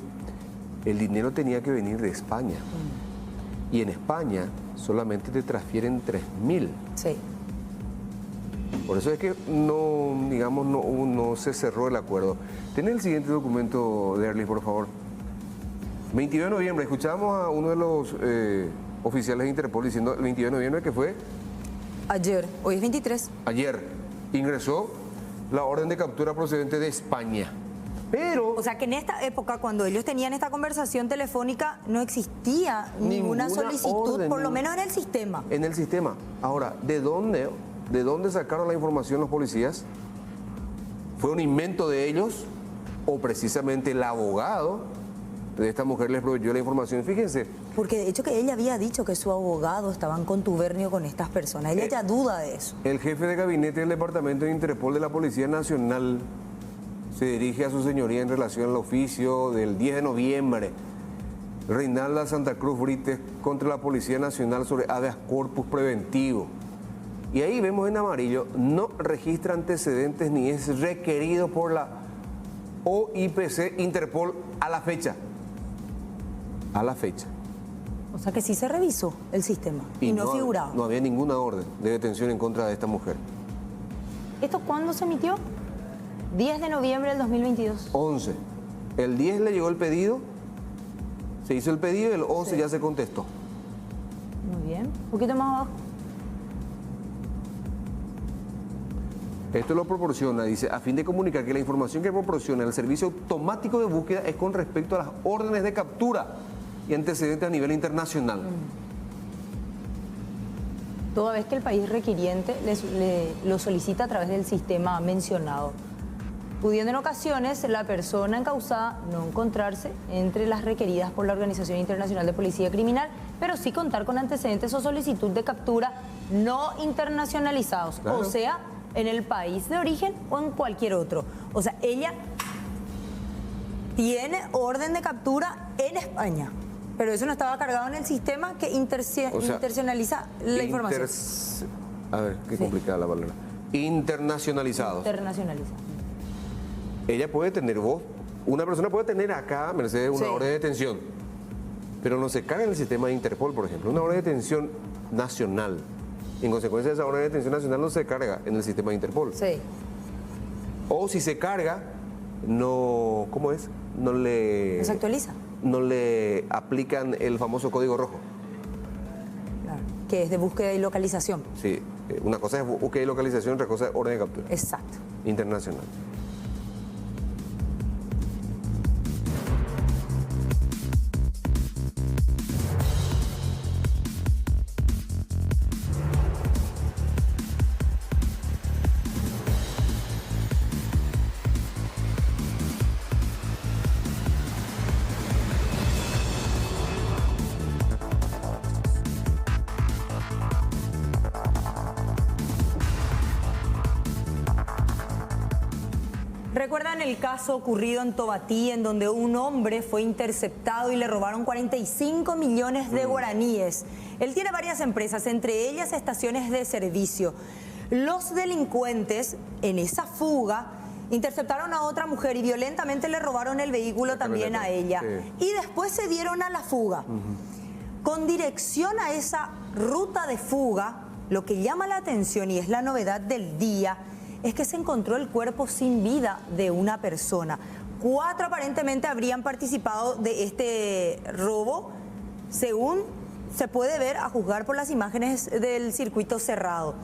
El dinero tenía que venir de España. Y en España solamente te transfieren 3.000. Sí. Por eso es que no se cerró el acuerdo. Ten el siguiente documento, Derlis, por favor. 22 de noviembre, escuchamos a uno de los oficiales de Interpol diciendo el 22 de noviembre que fue... Ayer, hoy es 23. Ayer ingresó la orden de captura procedente de España. Pero... O sea que en esta época, cuando ellos tenían esta conversación telefónica, no existía ninguna solicitud, orden, por lo menos en el sistema. En el sistema. Ahora, ¿de dónde sacaron la información los policías? ¿Fue un invento de ellos? ¿O precisamente el abogado de esta mujer les proveyó la información? Fíjense. Porque de hecho que ella había dicho que su abogado estaba en contubernio con estas personas. Ella ya duda de eso. El jefe de gabinete del Departamento de Interpol de la Policía Nacional se dirige a su señoría en relación al oficio del 10 de noviembre. Reinalda Santa Cruz Brites contra la Policía Nacional sobre habeas corpus preventivo. Y ahí vemos en amarillo, no registra antecedentes ni es requerido por la OIPC Interpol a la fecha. A la fecha. O sea que sí se revisó el sistema y no figuraba. No había ninguna orden de detención en contra de esta mujer. ¿Esto cuándo se emitió? 10 de noviembre del 2022. 11. El 10 le llegó el pedido, se hizo el pedido y el 11 ya se contestó. Muy bien. Un poquito más abajo. Esto lo proporciona, dice, a fin de comunicar que la información que proporciona el servicio automático de búsqueda es con respecto a las órdenes de captura y antecedentes a nivel internacional. Toda vez que el país requiriente lo solicita a través del sistema mencionado, pudiendo en ocasiones la persona encausada no encontrarse entre las requeridas por la Organización Internacional de Policía Criminal, pero sí contar con antecedentes o solicitud de captura no internacionalizados, claro. O sea, en el país de origen o en cualquier otro. O sea, ella tiene orden de captura en España, pero eso no estaba cargado en el sistema que internacionaliza la información. A ver, qué complicada la palabra. Internacionalizados. Internacionaliza. Ella puede tener voz, una persona puede tener acá, Mercedes, una orden de detención, pero no se carga en el sistema de Interpol, por ejemplo, una orden de detención nacional. En consecuencia, esa orden de detención nacional no se carga en el sistema de Interpol. Sí. O si se carga, no, ¿cómo es? No se actualiza. No le aplican el famoso código rojo. Claro. Que es de búsqueda y localización. Sí, una cosa es búsqueda y localización, otra cosa es orden de captura. Exacto. Internacional. ¿Recuerdan el caso ocurrido en Tobatí, en donde un hombre fue interceptado y le robaron 45 millones de guaraníes? Él tiene varias empresas, entre ellas estaciones de servicio. Los delincuentes, en esa fuga, interceptaron a otra mujer y violentamente le robaron el vehículo también a ella. Sí. Y después se dieron a la fuga. Con dirección a esa ruta de fuga, lo que llama la atención y es la novedad del día, es que se encontró el cuerpo sin vida de una persona. 4 aparentemente habrían participado de este robo, según se puede ver a juzgar por las imágenes del circuito cerrado.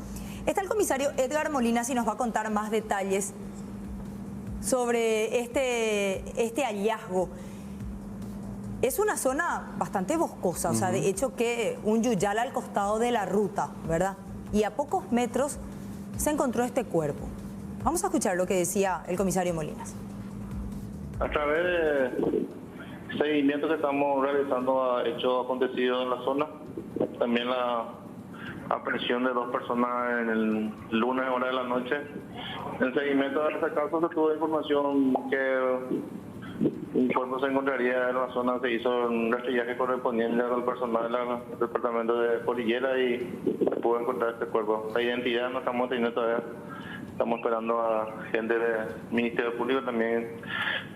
Está el comisario Edgar Molinas y nos va a contar más detalles sobre este hallazgo. Es una zona bastante boscosa, o sea, de hecho que un yuyal al costado de la ruta, ¿verdad? Y a pocos metros se encontró este cuerpo. Vamos a escuchar lo que decía el comisario Molinas. A través de seguimiento que estamos realizando a hechos acontecidos en la zona, también la aprehensión de 2 personas en el lunes, hora de la noche. En seguimiento de este caso se tuvo información que un cuerpo se encontraría en la zona, se hizo un rastrillaje correspondiente al personal del departamento de Polillera y se pudo encontrar este cuerpo. La identidad no estamos teniendo todavía, estamos esperando a gente del Ministerio Público también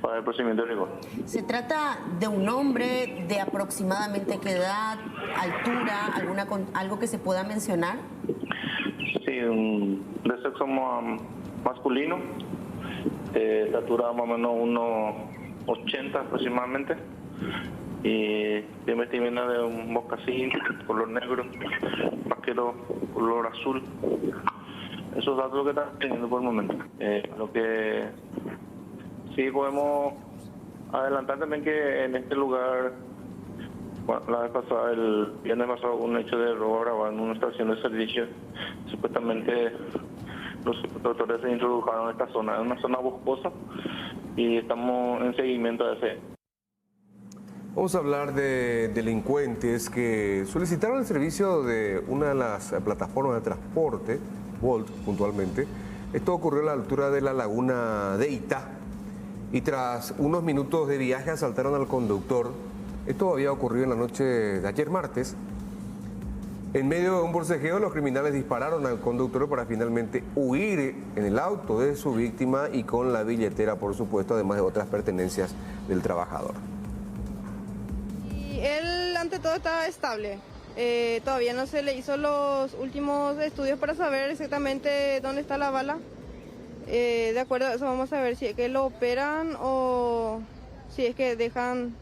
para el procedimiento de rigor. ¿Se trata de un hombre de aproximadamente qué edad, altura, algo que se pueda mencionar? Sí, de sexo masculino, estatura más o menos 1,80 aproximadamente, y de vestimenta de un mocasín, color negro, vaquero, color azul. Esos datos lo que están teniendo por el momento. Lo que sí podemos adelantar también que en este lugar, bueno, la vez pasada, el viernes pasado, un hecho de robo grabado en una estación de servicio. Supuestamente los autores se introdujeron en esta zona, es una zona boscosa, y estamos en seguimiento de ese. Vamos a hablar de delincuentes que solicitaron el servicio de una de las plataformas de transporte, Bolt puntualmente. Esto ocurrió a la altura de la laguna de Itá y tras unos minutos de viaje asaltaron al conductor. Esto había ocurrido en la noche de ayer martes. En medio de un forcejeo, los criminales dispararon al conductor para finalmente huir en el auto de su víctima y con la billetera, por supuesto, además de otras pertenencias del trabajador. Y él, ante todo, estaba estable. Todavía no se le hizo los últimos estudios para saber exactamente dónde está la bala. De acuerdo a eso vamos a ver si es que lo operan o si es que dejan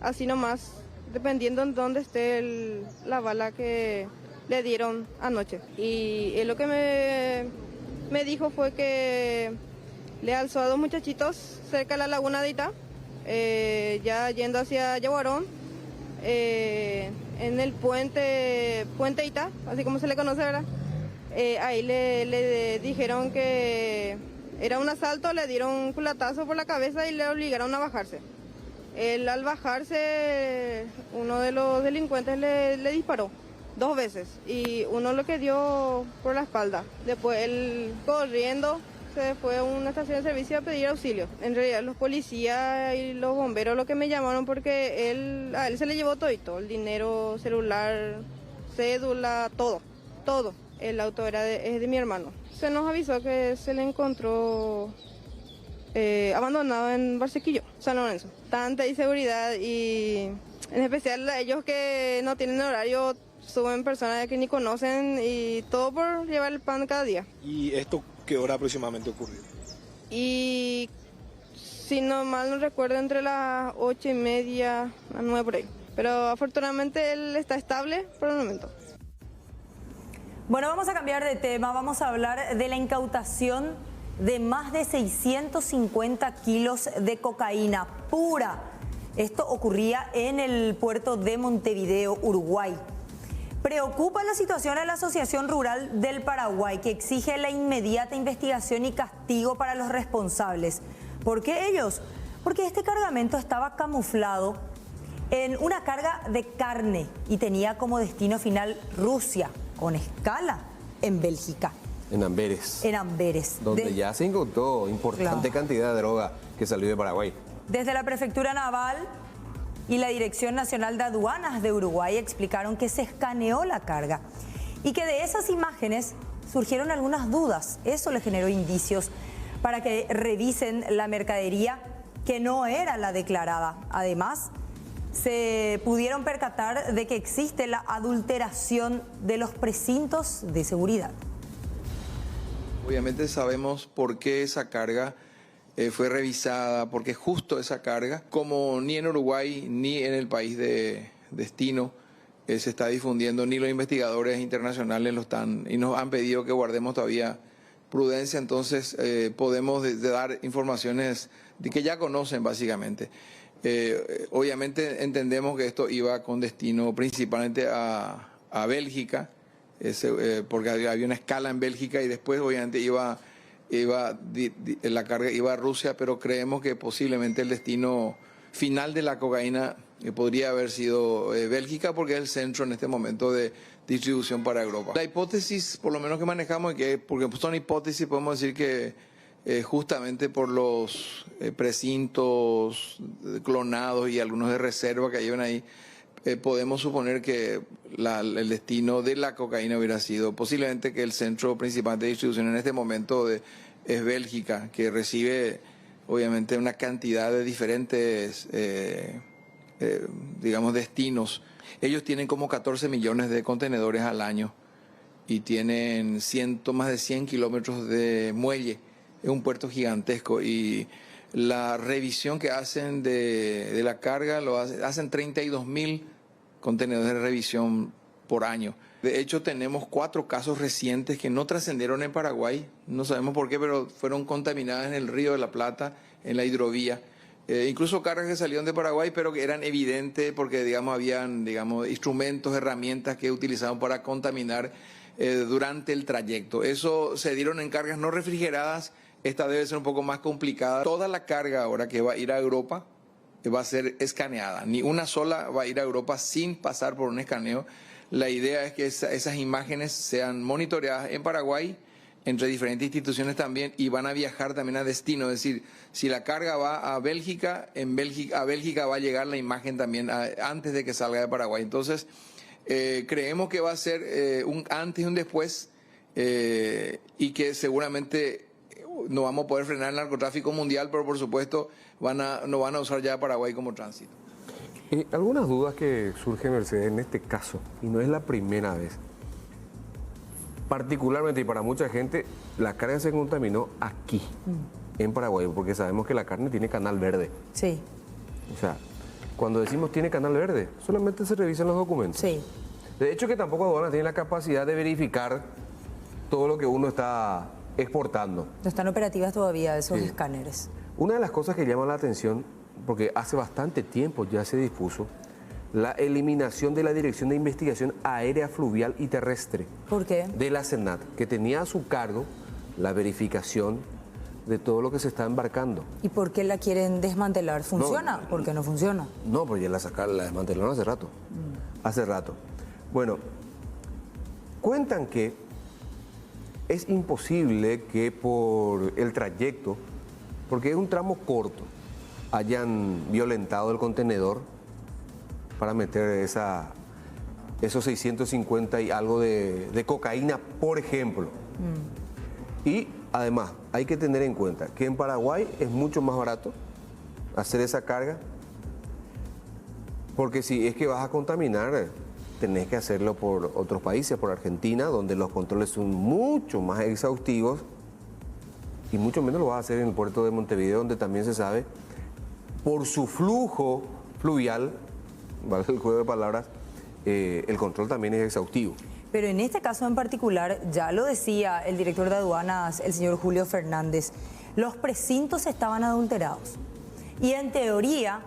así nomás, dependiendo en dónde esté la bala que le dieron anoche. Y él lo que me dijo fue que le alzó a 2 muchachitos cerca de la laguna de Itá, ya yendo hacia Yaguarón, en el puente Itá, así como se le conoce, ¿verdad? Ahí le dijeron que era un asalto, le dieron un culatazo por la cabeza y le obligaron a bajarse. Él, al bajarse, uno de los delincuentes le disparó 2 veces y uno lo que dio por la espalda. Después él, corriendo, se fue a una estación de servicio a pedir auxilio. En realidad los policías y los bomberos lo que me llamaron porque a él se le llevó todito, el dinero, celular, cédula, todo. El auto es de mi hermano. Se nos avisó que se le encontró abandonado en Barsequillo, San Lorenzo. Tanta inseguridad y en especial ellos que no tienen horario, suben personas que ni conocen y todo por llevar el pan cada día. ¿Y esto qué hora aproximadamente ocurrió? Y si no mal no recuerdo, entre las 8:30, las 9 por ahí. Pero afortunadamente él está estable por el momento. Bueno, vamos a cambiar de tema, vamos a hablar de la incautación de más de 650 kilos de cocaína pura. Esto ocurría en el puerto de Montevideo, Uruguay. Preocupa la situación a la Asociación Rural del Paraguay, que exige la inmediata investigación y castigo para los responsables. ¿Por qué ellos? Porque este cargamento estaba camuflado en una carga de carne y tenía como destino final Rusia, con escala en Bélgica. En Amberes. En Amberes. Donde ya se incautó importante cantidad de droga que salió de Paraguay. Desde la Prefectura Naval y la Dirección Nacional de Aduanas de Uruguay explicaron que se escaneó la carga y que de esas imágenes surgieron algunas dudas. Eso le generó indicios para que revisen la mercadería que no era la declarada. Además, se pudieron percatar de que existe la adulteración de los precintos de seguridad. Obviamente sabemos por qué esa carga fue revisada, porque justo esa carga, como ni en Uruguay ni en el país de destino, se está difundiendo, ni los investigadores internacionales lo están, y nos han pedido que guardemos todavía prudencia, entonces podemos dar informaciones de que ya conocen básicamente. Obviamente entendemos que esto iba con destino principalmente a Bélgica, porque había una escala en Bélgica y después obviamente la carga iba a Rusia, pero creemos que posiblemente el destino final de la cocaína podría haber sido Bélgica, porque es el centro en este momento de distribución para Europa. La hipótesis, por lo menos que manejamos, porque son hipótesis, podemos decir que justamente por los precintos clonados y algunos de reserva que llevan ahí, podemos suponer que el destino de la cocaína hubiera sido posiblemente que el centro principal de distribución en este momento es Bélgica, que recibe obviamente una cantidad de diferentes digamos destinos. Ellos tienen como 14 millones de contenedores al año y tienen más de 100 kilómetros de muelle. Es un puerto gigantesco y la revisión que hacen de la carga hacen 32.000 contenedores de revisión por año. De hecho, tenemos 4 casos recientes que no trascendieron en Paraguay, no sabemos por qué, pero fueron contaminadas en el Río de la Plata, en la hidrovía. Incluso cargas que salieron de Paraguay, pero que eran evidentes porque, digamos, habían, instrumentos, herramientas que utilizaban para contaminar durante el trayecto. Eso se dieron en cargas no refrigeradas. Esta debe ser un poco más complicada. Toda la carga ahora que va a ir a Europa va a ser escaneada. Ni una sola va a ir a Europa sin pasar por un escaneo. La idea es que esas imágenes sean monitoreadas en Paraguay, entre diferentes instituciones también, y van a viajar también a destino. Es decir, si la carga va a Bélgica, a Bélgica va a llegar la imagen también antes de que salga de Paraguay. Entonces, creemos que va a ser un antes y un después, y que seguramente no vamos a poder frenar el narcotráfico mundial, pero por supuesto no van a usar ya Paraguay como tránsito. Algunas dudas que surgen, Mercedes, en este caso, y no es la primera vez. Particularmente y para mucha gente, la carga se contaminó aquí, en Paraguay, porque sabemos que la carne tiene canal verde. Sí. O sea, cuando decimos tiene canal verde, solamente se revisan los documentos. Sí. De hecho, que tampoco aduana tiene la capacidad de verificar todo lo que uno está exportando. No están operativas todavía esos escáneres. Una de las cosas que llama la atención, porque hace bastante tiempo ya se dispuso, la eliminación de la Dirección de Investigación Aérea, Fluvial y Terrestre. ¿Por qué? De la SENAT, que tenía a su cargo la verificación de todo lo que se está embarcando. ¿Y por qué la quieren desmantelar? ¿Funciona? No, ¿Por qué no funciona? No, porque la desmantelaron hace rato. Hace rato. Bueno, cuentan que es imposible que por el trayecto, porque es un tramo corto, hayan violentado el contenedor para meter esos 650 y algo de cocaína, por ejemplo. Y además, hay que tener en cuenta que en Paraguay es mucho más barato hacer esa carga, porque si es que vas a contaminar, tenés que hacerlo por otros países, por Argentina, donde los controles son mucho más exhaustivos, y mucho menos lo vas a hacer en el puerto de Montevideo, donde también se sabe, por su flujo fluvial, vale el juego de palabras, el control también es exhaustivo. Pero en este caso en particular, ya lo decía el director de aduanas, el señor Julio Fernández, los precintos estaban adulterados. Y en teoría,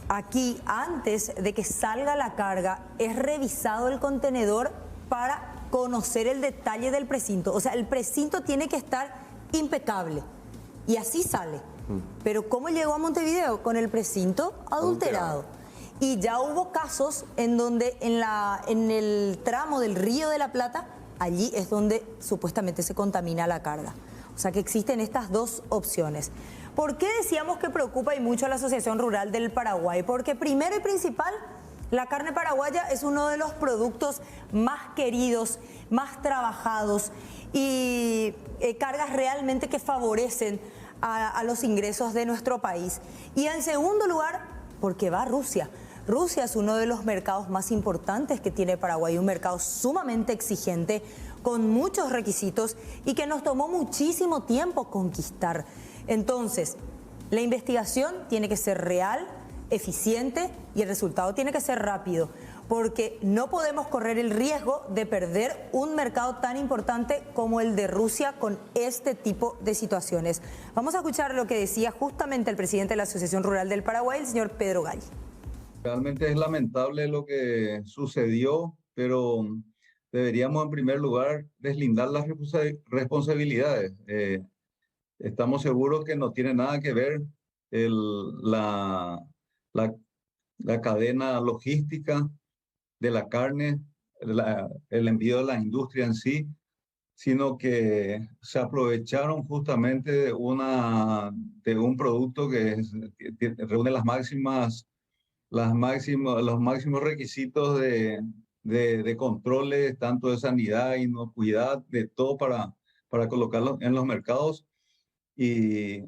aquí, antes de que salga la carga, es revisado el contenedor para conocer el detalle del precinto. O sea, el precinto tiene que estar impecable. Y así sale. Pero ¿cómo llegó a Montevideo? Con el precinto adulterado. Y ya hubo casos en donde en el tramo del Río de la Plata, allí es donde supuestamente se contamina la carga. O sea que existen estas dos opciones. ¿Por qué decíamos que preocupa y mucho a la Asociación Rural del Paraguay? Porque primero y principal, la carne paraguaya es uno de los productos más queridos, más trabajados y cargas realmente que favorecen a los ingresos de nuestro país. Y en segundo lugar, porque va a Rusia. Rusia es uno de los mercados más importantes que tiene Paraguay, un mercado sumamente exigente, con muchos requisitos y que nos tomó muchísimo tiempo conquistar. Entonces, la investigación tiene que ser real, eficiente y el resultado tiene que ser rápido. porque no podemos correr el riesgo de perder un mercado tan importante como el de Rusia con este tipo de situaciones. Vamos a escuchar lo que decía justamente el presidente de la Asociación Rural del Paraguay, el señor Pedro Gay. Realmente es lamentable lo que sucedió, pero deberíamos en primer lugar deslindar las responsabilidades. Estamos seguros que no tiene nada que ver la cadena logística de la carne, el envío de la industria en sí, sino que se aprovecharon justamente de un producto que reúne los máximos requisitos de controles, tanto de sanidad, inocuidad, de todo para colocarlo en los mercados. Y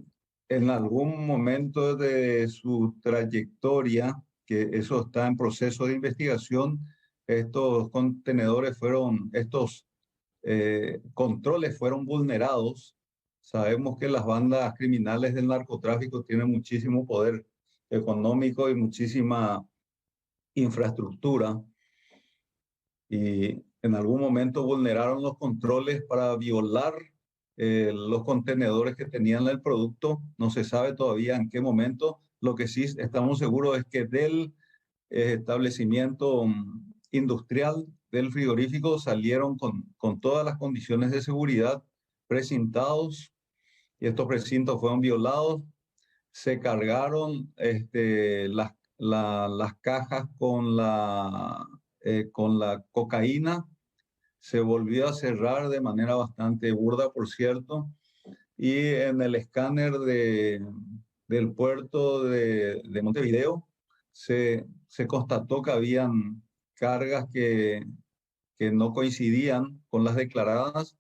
en algún momento de su trayectoria, que eso está en proceso de investigación, estos controles fueron vulnerados. Sabemos que las bandas criminales del narcotráfico tienen muchísimo poder económico y muchísima infraestructura, y en algún momento vulneraron los controles para violar los contenedores que tenían el producto. No se sabe todavía en qué momento. Lo que sí estamos seguros es que del establecimiento industrial del frigorífico salieron con todas las condiciones de seguridad precintados, y estos precintos fueron violados. Se cargaron las cajas con la cocaína. Se volvió a cerrar de manera bastante burda, por cierto, y en el escáner del puerto de Montevideo se constató que habían cargas que no coincidían con las declaradas.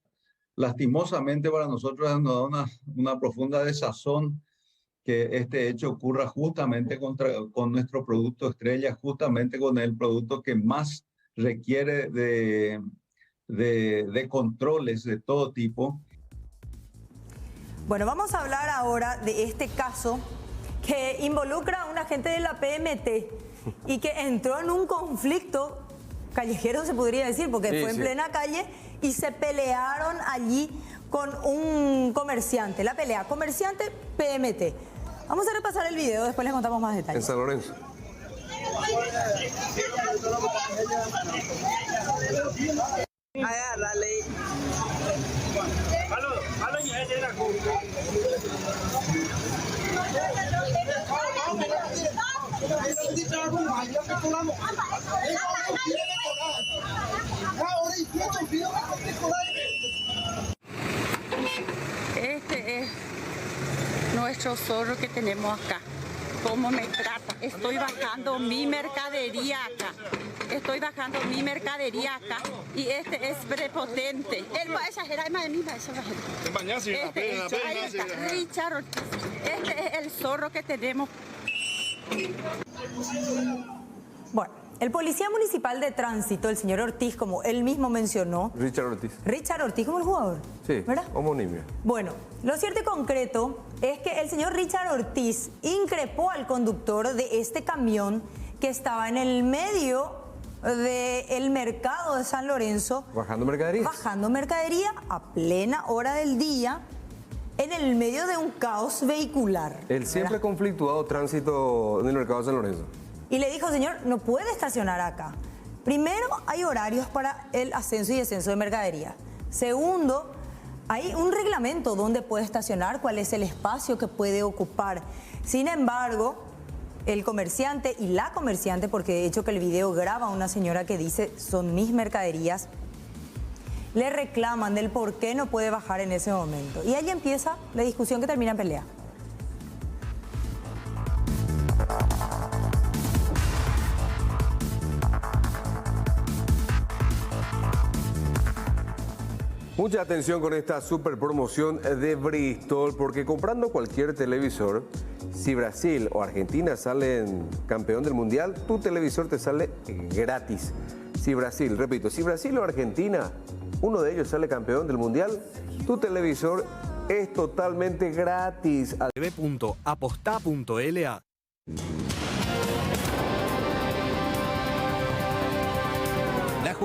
Lastimosamente para nosotros nos da una profunda desazón que este hecho ocurra justamente con nuestro producto estrella, justamente con el producto que más requiere de controles de todo tipo. Bueno, vamos a hablar ahora de este caso que involucra a un agente de la PMT y que entró en un conflicto callejero, se podría decir, porque fue en plena calle y se pelearon allí con un comerciante. La pelea comerciante-PMT. Vamos a repasar el video, después les contamos más detalles. En San Lorenzo. Agárrale. Este es nuestro zorro que tenemos acá. ¿Cómo me trata? Estoy bajando mi mercadería acá. Y este es prepotente. Él va a exagerar, más de mí va a exagerar. Ahí está, Richard Ortiz. Este es el zorro que tenemos. Bueno, el policía municipal de tránsito, el señor Ortiz, como él mismo mencionó. Richard Ortiz. Richard Ortiz como el jugador. Sí, ¿verdad? Homonimia. Bueno, lo cierto y concreto es que el señor Richard Ortiz increpó al conductor de este camión que estaba en el medio del mercado de San Lorenzo. Bajando mercadería. Bajando mercadería a plena hora del día, en el medio de un caos vehicular. El siempre conflictuado tránsito en el mercado de San Lorenzo. Y le dijo, señor, no puede estacionar acá. Primero, hay horarios para el ascenso y descenso de mercadería. Segundo, hay un reglamento donde puede estacionar, cuál es el espacio que puede ocupar. Sin embargo, el comerciante y la comerciante, porque de hecho que el video graba a una señora que dice, son mis mercaderías, le reclaman del por qué no puede bajar en ese momento. Y ahí empieza la discusión que termina en pelea. Mucha atención con esta super promoción de Bristol, porque comprando cualquier televisor, si Brasil o Argentina salen campeón del mundial, tu televisor te sale gratis. Si Brasil, repito, si Brasil o Argentina, uno de ellos sale campeón del mundial, tu televisor es totalmente gratis. www.aposta.la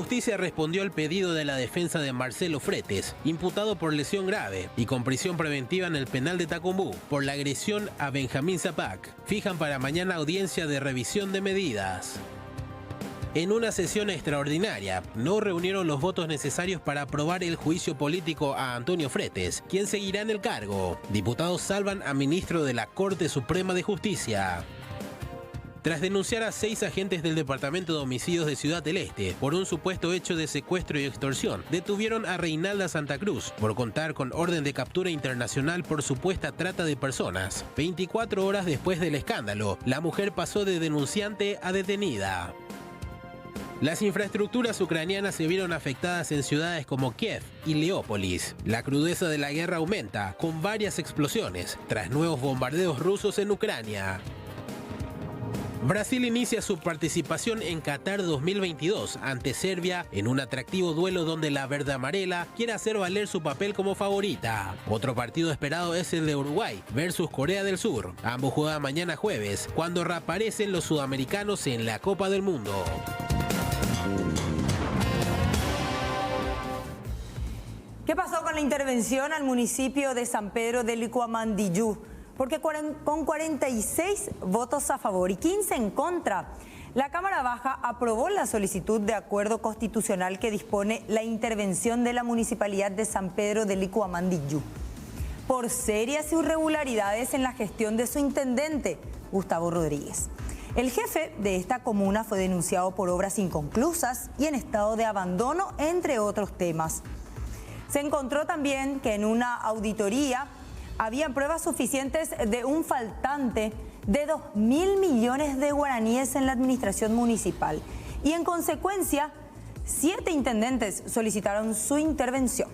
Justicia respondió al pedido de la defensa de Marcelo Fretes, imputado por lesión grave y con prisión preventiva en el penal de Tacumbú por la agresión a Benjamín Zapac. Fijan para mañana audiencia de revisión de medidas. En una sesión extraordinaria, no reunieron los votos necesarios para aprobar el juicio político a Antonio Fretes, quien seguirá en el cargo. Diputados salvan a ministro de la Corte Suprema de Justicia. Tras denunciar a 6 agentes del Departamento de Homicidios de Ciudad del Este por un supuesto hecho de secuestro y extorsión, detuvieron a Reinalda Santa Cruz por contar con orden de captura internacional por supuesta trata de personas. 24 horas después del escándalo, la mujer pasó de denunciante a detenida. Las infraestructuras ucranianas se vieron afectadas en ciudades como Kiev y Leópolis. La crudeza de la guerra aumenta, con varias explosiones, tras nuevos bombardeos rusos en Ucrania. Brasil inicia su participación en Qatar 2022 ante Serbia en un atractivo duelo donde la verde amarela quiere hacer valer su papel como favorita. Otro partido esperado es el de Uruguay versus Corea del Sur. Ambos juegan mañana jueves, cuando reaparecen los sudamericanos en la Copa del Mundo. ¿Qué pasó con la intervención al municipio de San Pedro de Licuamandillú? Porque con 46 votos a favor y 15 en contra, la Cámara Baja aprobó la solicitud de acuerdo constitucional que dispone la intervención de la Municipalidad de San Pedro de Licuamandillú por serias irregularidades en la gestión de su intendente, Gustavo Rodríguez. El jefe de esta comuna fue denunciado por obras inconclusas y en estado de abandono, entre otros temas. Se encontró también que en una auditoría había pruebas suficientes de un faltante de 2.000 millones de guaraníes en la administración municipal y en consecuencia 7 intendentes solicitaron su intervención.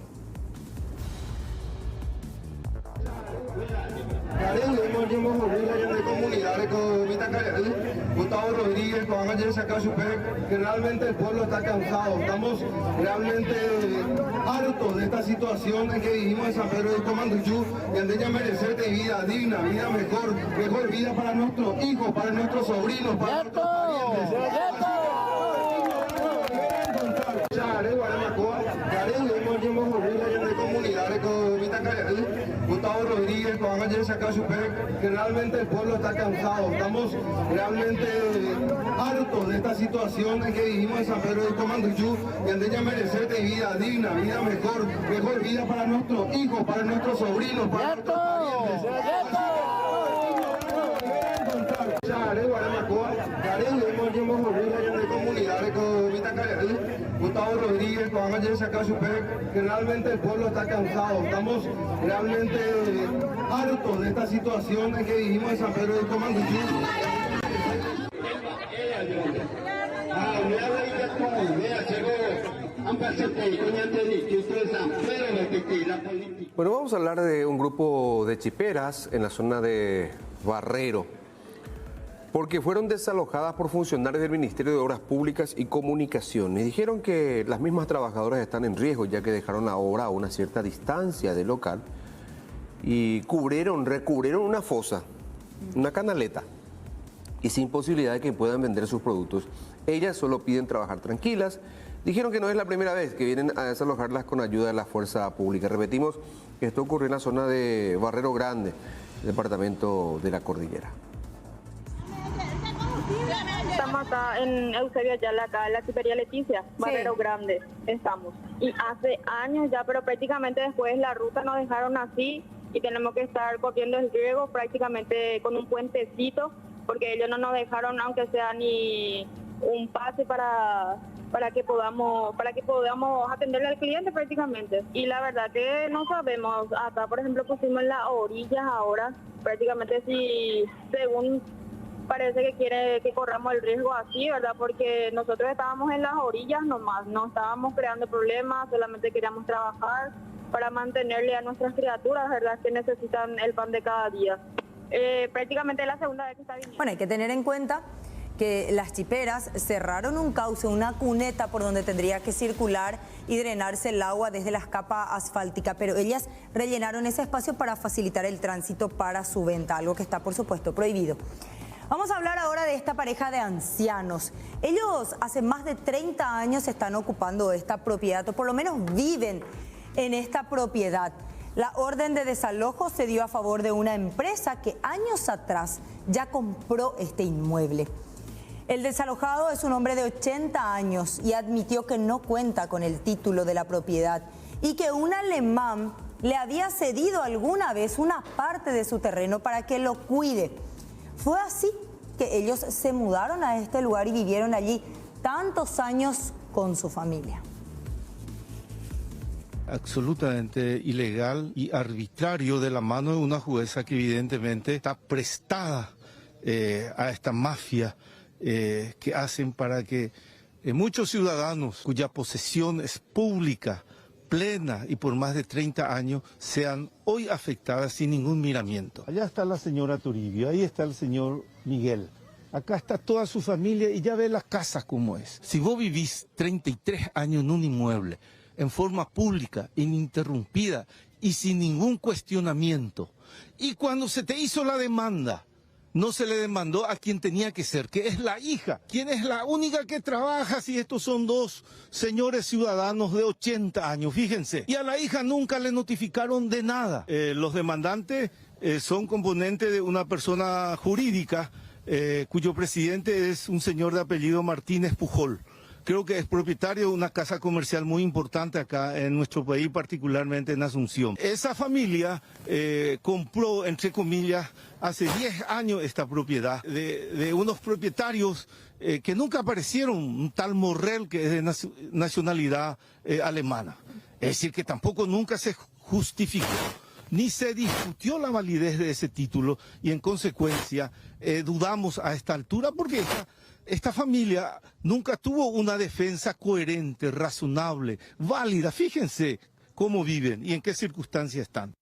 Gustavo Rodríguez, que realmente el pueblo está cansado. Estamos realmente hartos de esta situación en que vivimos en San Pedro de Licuamandillú, y en ella merecer de vida digna, vida mejor vida para nuestros hijos, para nuestros sobrinos, para nuestros parientes. Gustavo Rodríguez, que realmente el pueblo está cansado. Estamos realmente hartos de esta situación en que vivimos en San Pedro de Licuamandillú, y en ella merecer de vida digna, vida mejor vida para nuestros hijos, para nuestros sobrinos, para nuestros parientes. Gustavo Rodríguez, que realmente el pueblo está cansado. Estamos realmente hartos de esta situación en que vivimos en San Pedro de Licuamandillú. Bueno, vamos a hablar de un grupo de chiperas en la zona de Barrero, porque fueron desalojadas por funcionarios del Ministerio de Obras Públicas y Comunicaciones. Dijeron que las mismas trabajadoras están en riesgo, ya que dejaron la obra a una cierta distancia del local y recubrieron una fosa, una canaleta, y sin posibilidad de que puedan vender sus productos. Ellas solo piden trabajar tranquilas. Dijeron que no es la primera vez que vienen a desalojarlas con ayuda de la fuerza pública. Repetimos, esto ocurrió en la zona de Barrero Grande, departamento de la Cordillera. Estamos acá en Eusebio Ayala, acá en la Chipería Leticia, Barrero Grande, estamos. Y hace años ya, pero prácticamente después la ruta nos dejaron así y tenemos que estar corriendo el riesgo prácticamente con un puentecito, porque ellos no nos dejaron, aunque sea ni un pase para que podamos atenderle al cliente prácticamente. Y la verdad que no sabemos, acá por ejemplo pusimos en las orillas ahora, prácticamente si según parece que quiere que corramos el riesgo así, ¿verdad? Porque nosotros estábamos en las orillas nomás, no estábamos creando problemas, solamente queríamos trabajar para mantenerle a nuestras criaturas, ¿verdad? Que necesitan el pan de cada día. Prácticamente es la segunda vez que está viniendo. Bueno, hay que tener en cuenta que las chiperas cerraron un cauce, una cuneta por donde tendría que circular y drenarse el agua desde la capa asfáltica, pero ellas rellenaron ese espacio para facilitar el tránsito para su venta, algo que está por supuesto prohibido. Vamos a hablar ahora de esta pareja de ancianos. Ellos hace más de 30 años están ocupando esta propiedad, o por lo menos viven en esta propiedad. La orden de desalojo se dio a favor de una empresa que años atrás ya compró este inmueble. El desalojado es un hombre de 80 años y admitió que no cuenta con el título de la propiedad y que un alemán le había cedido alguna vez una parte de su terreno para que lo cuide. Fue así que ellos se mudaron a este lugar y vivieron allí tantos años con su familia. Absolutamente ilegal y arbitrario de la mano de una jueza que evidentemente está prestada a esta mafia que hacen para que muchos ciudadanos cuya posesión es pública, plena y por más de 30 años sean hoy afectadas sin ningún miramiento. Allá está la señora Toribio, ahí está el señor Miguel. Acá está toda su familia y ya ve la casa como es. Si vos vivís 33 años en un inmueble, en forma pública, ininterrumpida y sin ningún cuestionamiento, y cuando se te hizo la demanda, no se le demandó a quien tenía que ser, que es la hija, quien es la única que trabaja, si estos son dos señores ciudadanos de 80 años, fíjense. Y a la hija nunca le notificaron de nada. Los demandantes son componentes de una persona jurídica cuyo presidente es un señor de apellido Martínez Pujol. Creo que es propietario de una casa comercial muy importante acá en nuestro país, particularmente en Asunción. Esa familia compró, entre comillas, hace 10 años esta propiedad de unos propietarios que nunca aparecieron, un tal Morrell que es de nacionalidad alemana. Es decir, que tampoco nunca se justificó, ni se discutió la validez de ese título y en consecuencia dudamos a esta altura porque esta familia nunca tuvo una defensa coherente, razonable, válida. Fíjense cómo viven y en qué circunstancias están.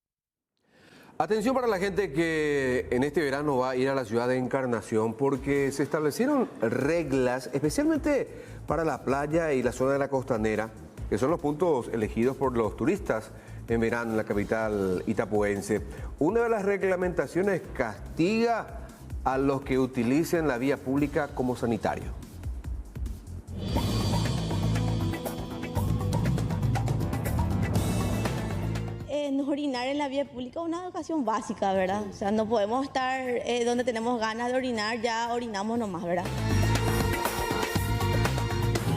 Atención para la gente que en este verano va a ir a la ciudad de Encarnación porque se establecieron reglas especialmente para la playa y la zona de la costanera, que son los puntos elegidos por los turistas en verano en la capital itapuense. Una de las reglamentaciones castiga a los que utilicen la vía pública como sanitario. No orinar en la vía pública es una educación básica, ¿verdad? O sea, no podemos estar donde tenemos ganas de orinar, ya orinamos nomás, ¿verdad?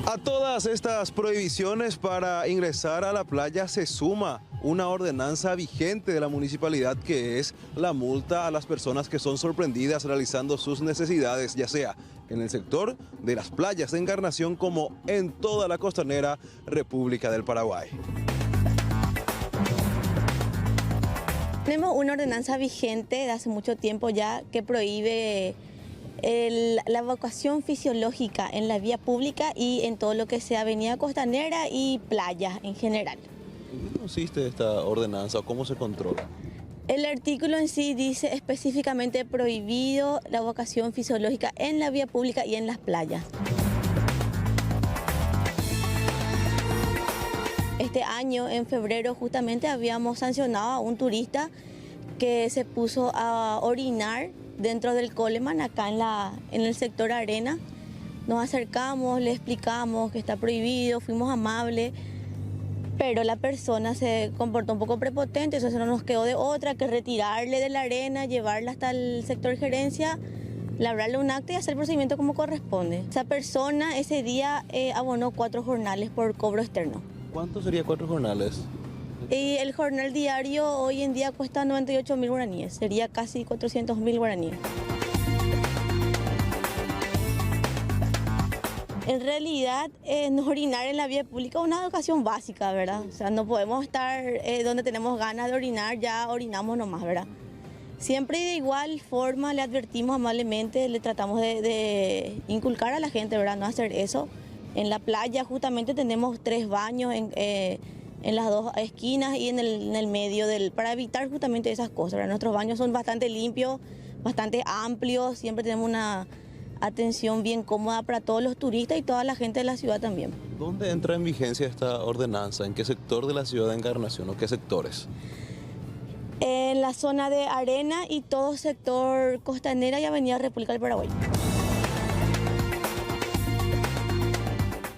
A todas estas prohibiciones para ingresar a la playa se suma una ordenanza vigente de la municipalidad que es la multa a las personas que son sorprendidas realizando sus necesidades, ya sea en el sector de las playas de Encarnación como en toda la costanera República del Paraguay. Tenemos una ordenanza vigente de hace mucho tiempo ya que prohíbe la evacuación fisiológica en la vía pública y en todo lo que sea avenida costanera y playas en general. ¿En qué consiste esta ordenanza o cómo se controla? El artículo en sí dice específicamente prohibido la evacuación fisiológica en la vía pública y en las playas. Este año, en febrero, justamente habíamos sancionado a un turista que se puso a orinar dentro del Coleman, acá en el sector arena. Nos acercamos, le explicamos que está prohibido, fuimos amables, pero la persona se comportó un poco prepotente, entonces no nos quedó de otra que retirarle de la arena, llevarla hasta el sector gerencia, labrarle un acta y hacer el procedimiento como corresponde. Esa persona ese día abonó 4 jornales por cobro externo. ¿Cuánto sería 4 jornales? Y el jornal diario hoy en día cuesta 98.000 guaraníes, sería casi 400.000 guaraníes. En realidad, no orinar en la vía pública es una educación básica, ¿verdad? O sea, no podemos estar donde tenemos ganas de orinar, ya orinamos nomás, ¿verdad? Siempre y de igual forma le advertimos amablemente, le tratamos de inculcar a la gente, ¿verdad? No hacer eso. En la playa justamente tenemos 3 baños en las 2 esquinas y en el medio para evitar justamente esas cosas, ¿verdad? Nuestros baños son bastante limpios, bastante amplios, siempre tenemos una atención bien cómoda para todos los turistas y toda la gente de la ciudad también. ¿Dónde entra en vigencia esta ordenanza? ¿En qué sector de la ciudad de Encarnación o qué sectores? En la zona de Arena y todo sector Costanera y Avenida República del Paraguay.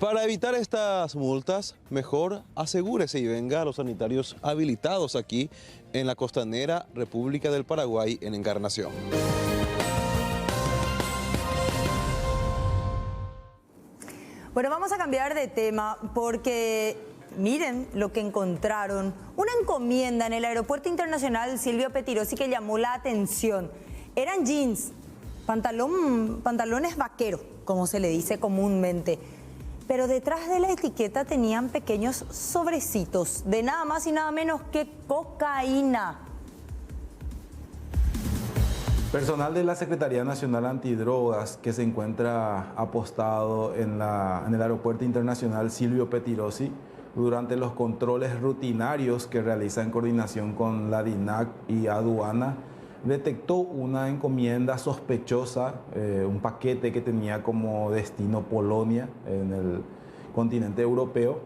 Para evitar estas multas, mejor asegúrese y venga a los sanitarios habilitados aquí en la Costanera República del Paraguay en Encarnación. Bueno, vamos a cambiar de tema porque miren lo que encontraron. Una encomienda en el Aeropuerto Internacional Silvio Pettirossi que llamó la atención. Eran jeans, pantalones vaqueros, como se le dice comúnmente. Pero detrás de la etiqueta tenían pequeños sobrecitos de nada más y nada menos que cocaína. Personal de la Secretaría Nacional Antidrogas que se encuentra apostado en el Aeropuerto Internacional Silvio Pettirossi durante los controles rutinarios que realiza en coordinación con la DINAC y aduana, detectó una encomienda sospechosa, un paquete que tenía como destino Polonia en el continente europeo.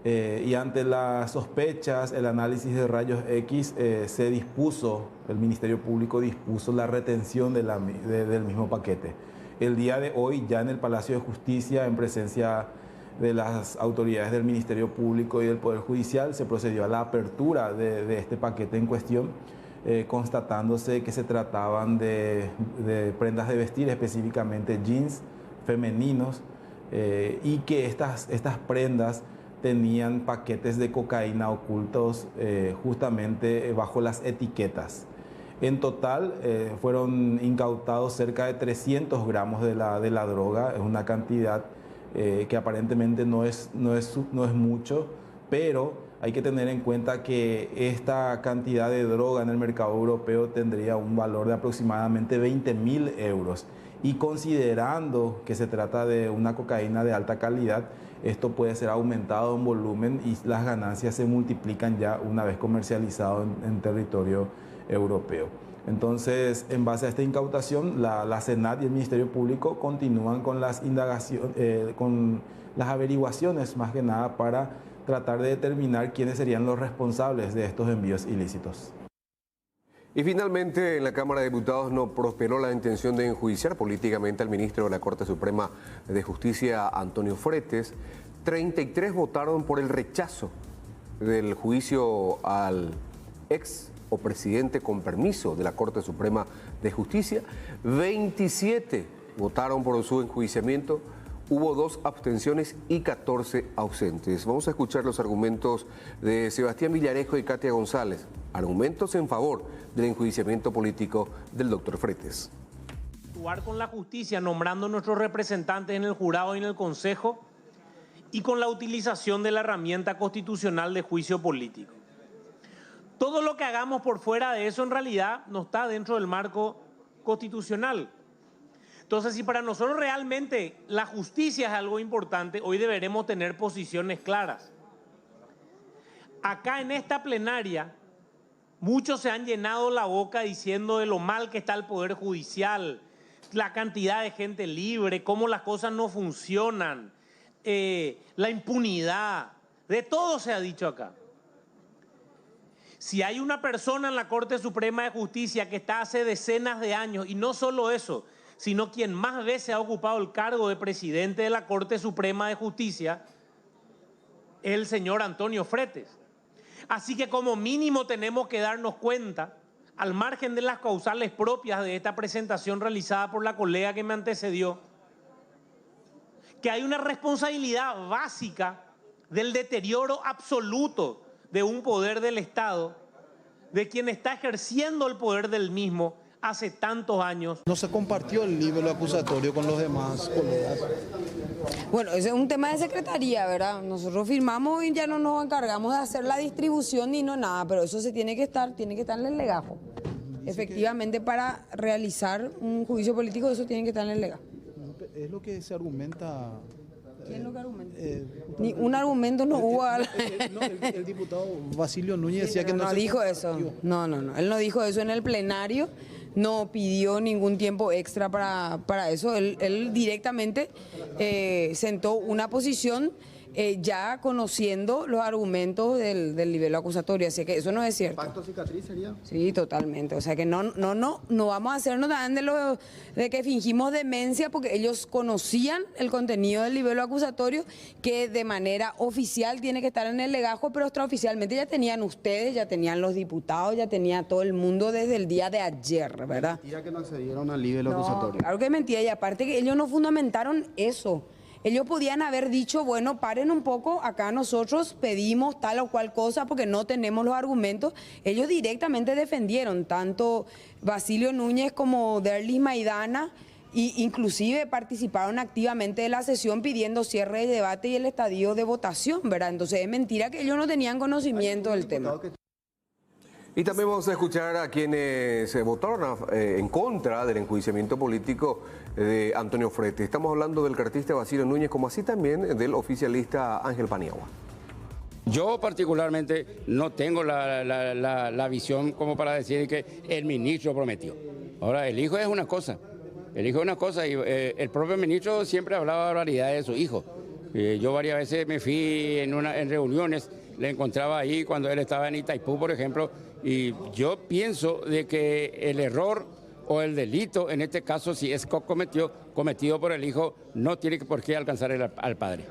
Y ante las sospechas, el análisis de rayos X, el Ministerio Público dispuso la retención del mismo paquete. El día de hoy, ya en el Palacio de Justicia, en presencia de las autoridades del Ministerio Público y del Poder Judicial, se procedió a la apertura de este paquete en cuestión, constatándose que se trataban de prendas de vestir, específicamente jeans femeninos, y que estas prendas tenían paquetes de cocaína ocultos justamente bajo las etiquetas. En total fueron incautados cerca de 300 gramos de la droga, es una cantidad que aparentemente no es mucho, pero hay que tener en cuenta que esta cantidad de droga en el mercado europeo tendría un valor de aproximadamente 20.000 euros. Y considerando que se trata de una cocaína de alta calidad, esto puede ser aumentado en volumen y las ganancias se multiplican ya una vez comercializado en territorio europeo. Entonces, en base a esta incautación, la Senat y el Ministerio Público continúan con las indagaciones, con las averiguaciones más que nada para tratar de determinar quiénes serían los responsables de estos envíos ilícitos. Y finalmente, en la Cámara de Diputados no prosperó la intención de enjuiciar políticamente al ministro de la Corte Suprema de Justicia, Antonio Fretes. 33 votaron por el rechazo del juicio al ex o presidente con permiso de la Corte Suprema de Justicia. 27 votaron por su enjuiciamiento. Hubo 2 abstenciones y 14 ausentes. Vamos a escuchar los argumentos de Sebastián Villarejo y Katia González. Argumentos en favor del enjuiciamiento político del doctor Fretes. Actuar con la justicia, nombrando nuestros representantes en el jurado y en el consejo, y con la utilización de la herramienta constitucional de juicio político. Todo lo que hagamos por fuera de eso en realidad no está dentro del marco constitucional. Entonces, si para nosotros realmente la justicia es algo importante, hoy deberemos tener posiciones claras. Acá en esta plenaria, muchos se han llenado la boca diciendo de lo mal que está el Poder Judicial, la cantidad de gente libre, cómo las cosas no funcionan, la impunidad, de todo se ha dicho acá. Si hay una persona en la Corte Suprema de Justicia que está hace decenas de años, y no solo eso, sino quien más veces ha ocupado el cargo de presidente de la Corte Suprema de Justicia, es el señor Antonio Fretes. Así que como mínimo tenemos que darnos cuenta, al margen de las causales propias de esta presentación realizada por la colega que me antecedió, que hay una responsabilidad básica del deterioro absoluto de un poder del Estado, de quien está ejerciendo el poder del mismo hace tantos años. No se compartió el libro acusatorio con los demás colegas. Bueno, ese es un tema de secretaría, ¿verdad? Nosotros firmamos y ya no nos encargamos de hacer la distribución ni no nada, pero eso tiene que estar en el legajo. Efectivamente, para realizar un juicio político, eso tiene que estar en el legajo. Es lo que se argumenta. ¿Qué es lo que argumenta? Ni un argumento no hubo. El diputado Basilio Núñez decía que no dijo eso. No. Él no dijo eso en el plenario. No pidió ningún tiempo extra para eso. Él directamente sentó una posición ya conociendo los argumentos del nivel acusatorio, así que eso no es cierto. ¿Pacto cicatriz sería? Sí, totalmente. O sea que no vamos a hacernos también de que fingimos demencia, porque ellos conocían el contenido del nivel acusatorio, que de manera oficial tiene que estar en el legajo, pero extraoficialmente ya tenían ustedes, ya tenían los diputados, ya tenía todo el mundo desde el día de ayer, ¿verdad? Mentira que no accedieron al nivel acusatorio. Claro que es mentira, y aparte que ellos no fundamentaron eso. Ellos podían haber dicho, bueno, paren un poco, acá nosotros pedimos tal o cual cosa porque no tenemos los argumentos. Ellos directamente defendieron, tanto Basilio Núñez como Derlis Maidana, e inclusive participaron activamente de la sesión pidiendo cierre de debate y el estadio de votación, ¿verdad? Entonces es mentira que ellos no tenían conocimiento del tema. Y también vamos a escuchar a quienes votaron en contra del enjuiciamiento político de Antonio Fretes. Estamos hablando del cartista Basilio Núñez, como así también del oficialista Ángel Paniagua. Yo particularmente no tengo la visión como para decir que el ministro prometió. Ahora, el hijo es una cosa. El hijo es una cosa y el propio ministro siempre hablaba barbaridades de su hijo. Yo varias veces me fui en reuniones, le encontraba ahí cuando él estaba en Itaipú, por ejemplo, y yo pienso de que el error o el delito, en este caso, si es cometido por el hijo, no tiene por qué alcanzar al padre.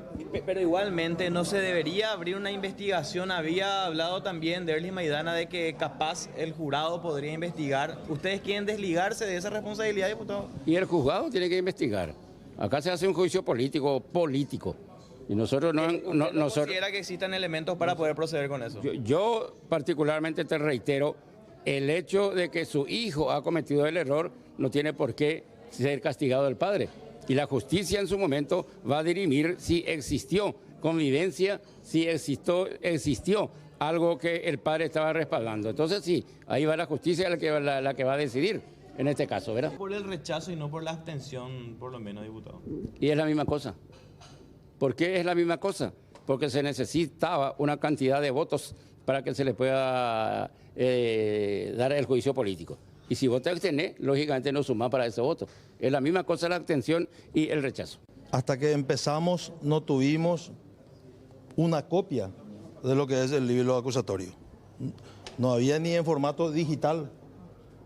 Pero igualmente no se debería abrir una investigación. Había hablado también Derlis Maidana de que capaz el jurado podría investigar. ¿Ustedes quieren desligarse de esa responsabilidad, diputado? Y el juzgado tiene que investigar. Acá se hace un juicio político. Y nosotros ¿No considera que existan elementos para poder proceder con eso? Yo particularmente te reitero, el hecho de que su hijo ha cometido el error no tiene por qué ser castigado el padre. Y la justicia en su momento va a dirimir si existió convivencia, si existió algo que el padre estaba respaldando. Entonces sí, ahí va la justicia la que va a decidir en este caso, ¿verdad? Por el rechazo y no por la abstención, por lo menos, diputado. Y es la misma cosa. ¿Por qué es la misma cosa? Porque se necesitaba una cantidad de votos para que se le pueda dar el juicio político. Y si vos te abstenés, lógicamente no sumás para ese voto. Es la misma cosa la abstención y el rechazo. Hasta que empezamos no tuvimos una copia de lo que es el libro acusatorio. No había ni en formato digital.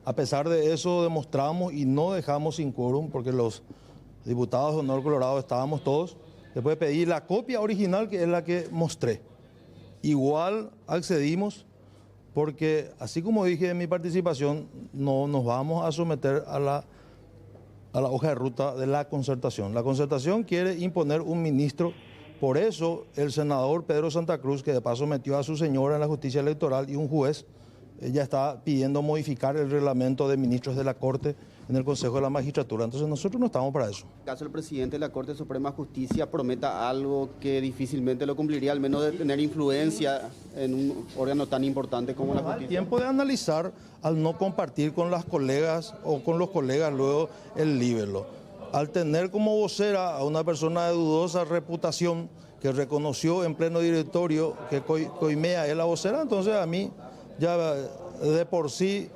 A pesar de eso demostramos y no dejamos sin quórum porque los diputados de Honor Colorado estábamos todos. Después pedí la copia original, que es la que mostré. Igual accedimos porque, así como dije en mi participación, no nos vamos a someter a la hoja de ruta de la concertación. La concertación quiere imponer un ministro. Por eso el senador Pedro Santa Cruz, que de paso metió a su señora en la justicia electoral, y un juez ya está pidiendo modificar el reglamento de ministros de la Corte en el Consejo de la Magistratura. Entonces nosotros no estamos para eso. En caso el presidente de la Corte Suprema de Justicia prometa algo que difícilmente lo cumpliría, al menos de tener influencia en un órgano tan importante como la justicia. Tiempo de analizar al no compartir con las colegas o con los colegas luego el libelo. Al tener como vocera a una persona de dudosa reputación que reconoció en pleno directorio que Coimea es la vocera, entonces a mí ya de por sí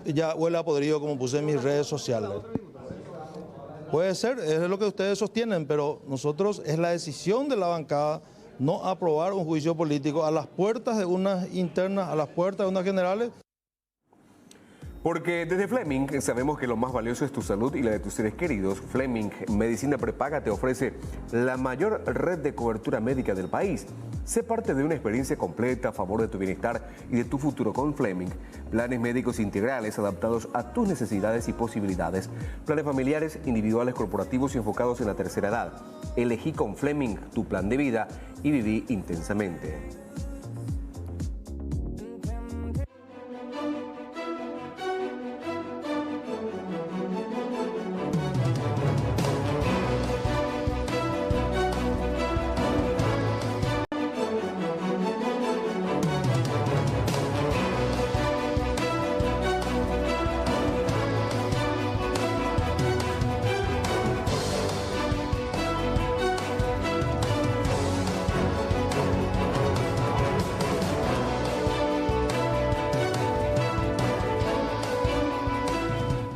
ya huele a podrido, como puse en mis redes sociales. Puede ser, es lo que ustedes sostienen, pero nosotros es la decisión de la bancada no aprobar un juicio político a las puertas de unas internas, a las puertas de unas generales. Porque desde Fleming sabemos que lo más valioso es tu salud y la de tus seres queridos. Fleming Medicina Prepaga te ofrece la mayor red de cobertura médica del país. Sé parte de una experiencia completa a favor de tu bienestar y de tu futuro con Fleming. Planes médicos integrales adaptados a tus necesidades y posibilidades. Planes familiares, individuales, corporativos y enfocados en la tercera edad. Elegí con Fleming tu plan de vida y viví intensamente.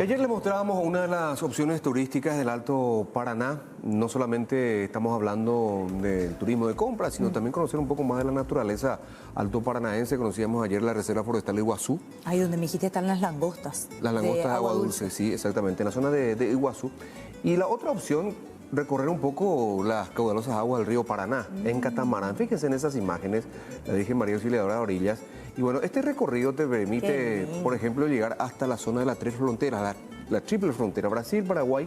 Ayer les mostrábamos una de las opciones turísticas del Alto Paraná. No solamente estamos hablando del turismo de compra, sino también conocer un poco más de la naturaleza alto paranaense. Conocíamos ayer la Reserva Forestal de Iguazú. Ahí donde me dijiste están las langostas. Las langostas de agua dulce, sí, exactamente, en la zona de Iguazú. Y la otra opción, recorrer un poco las caudalosas aguas del río Paraná, en catamarán. Fíjense en esas imágenes, la Virgen María Auxiliadora de Orillas. Y bueno, este recorrido te permite, por ejemplo, llegar hasta la zona de las tres fronteras, la triple frontera, Brasil, Paraguay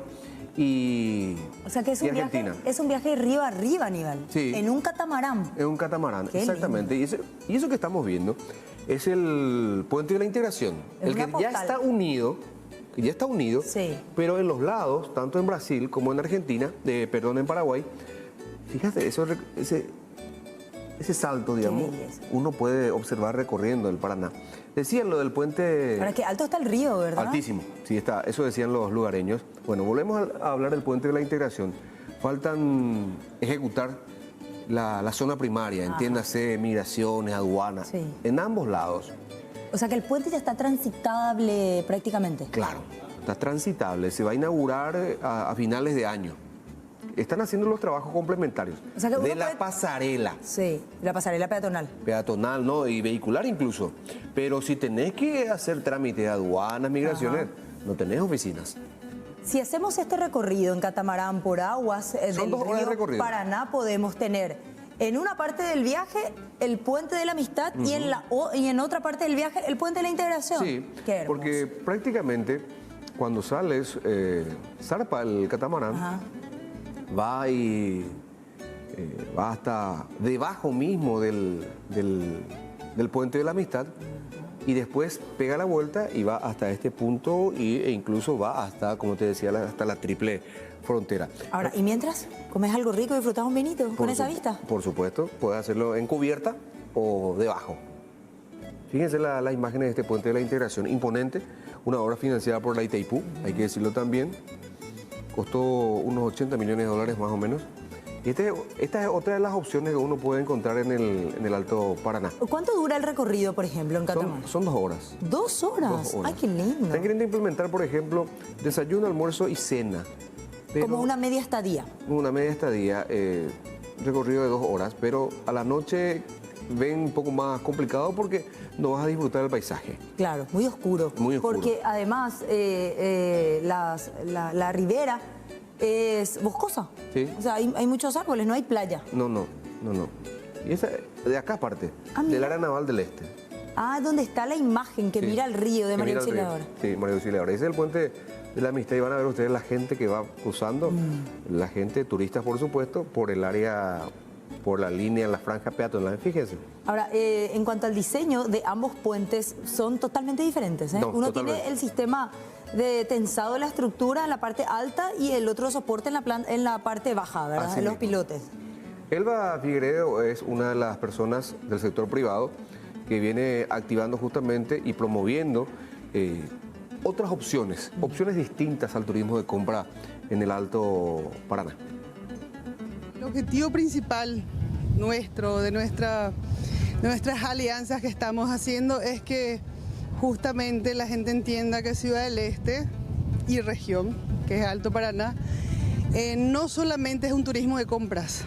y O sea que es un Argentina. viaje, es un viaje río arriba, Aníbal. Sí. En un catamarán. En un catamarán, Qué exactamente. Y eso que estamos viendo es el puente de la integración, Es el que una ya postal. está unido, Sí. pero en los lados, tanto en Brasil como en Argentina, en Paraguay, fíjate, ese salto, digamos, uno puede observar recorriendo el Paraná. Decían lo del puente... Para que alto está el río, ¿verdad? Altísimo, sí está, eso decían los lugareños. Bueno, volvemos a hablar del puente de la integración. Faltan ejecutar la zona primaria, entiéndase, migraciones, aduanas, Sí. en ambos lados. O sea que el puente ya está transitable prácticamente. Claro, está transitable, se va a inaugurar a finales de año. Están haciendo los trabajos complementarios O sea que uno de la puede- pasarela. Sí, la pasarela peatonal. Peatonal, ¿no? Y vehicular incluso. Pero si tenés que hacer trámites de aduanas, migraciones, no tenés oficinas. Si hacemos este recorrido en catamarán por aguas Son del 2 horas de río recorrido. Paraná, podemos tener en una parte del viaje el puente de la amistad y, en otra parte del viaje el puente de la integración. Sí, Qué hermoso. porque prácticamente cuando sales, zarpa el catamarán, va hasta debajo mismo del puente de la amistad y después pega la vuelta y va hasta este punto e incluso va hasta, como te decía, hasta la triple frontera. Ahora, ¿y mientras comes algo rico y disfrutas un vinito con esa vista? Por supuesto, puedes hacerlo en cubierta o debajo. Fíjense las imágenes de este puente de la integración, imponente, una obra financiada por la Itaipú, hay que decirlo también. Costó unos 80 millones de dólares más o menos. Y esta es otra de las opciones que uno puede encontrar en el Alto Paraná. ¿Cuánto dura el recorrido, por ejemplo, en catamarán? Son 2 horas. 2 horas. 2 horas. Ay, qué lindo. Están queriendo implementar, por ejemplo, desayuno, almuerzo y cena. Pero Como una media estadía. una media estadía, recorrido de 2 horas, pero a la noche ven un poco más complicado porque no vas a disfrutar del paisaje. Claro, muy oscuro. Muy oscuro. Porque además la ribera es boscosa. Sí. O sea, hay muchos árboles, no hay playa. No. Y esa de acá aparte, del área naval del este. Ah, donde está la imagen que Sí, mira el río de que María mira el río. Auxiliadora. Sí, María Auxiliadora. Ese es el puente de la amistad y van a ver ustedes la gente que va cruzando, la gente, turistas por supuesto, por el área, por la línea, la franja peatonal. Fíjense. Ahora, en cuanto al diseño de ambos puentes, son totalmente diferentes. ¿eh? No, Uno totalmente. tiene el sistema de tensado de la estructura en la parte alta y el otro soporte en la parte baja, ¿verdad? Así De los mismo. pilotes. Elba Figueredo es una de las personas del sector privado que viene activando justamente y promoviendo otras opciones distintas al turismo de compra en el Alto Paraná. El objetivo principal nuestro, de nuestras alianzas que estamos haciendo es que justamente la gente entienda que Ciudad del Este y región, que es Alto Paraná, no solamente es un turismo de compras,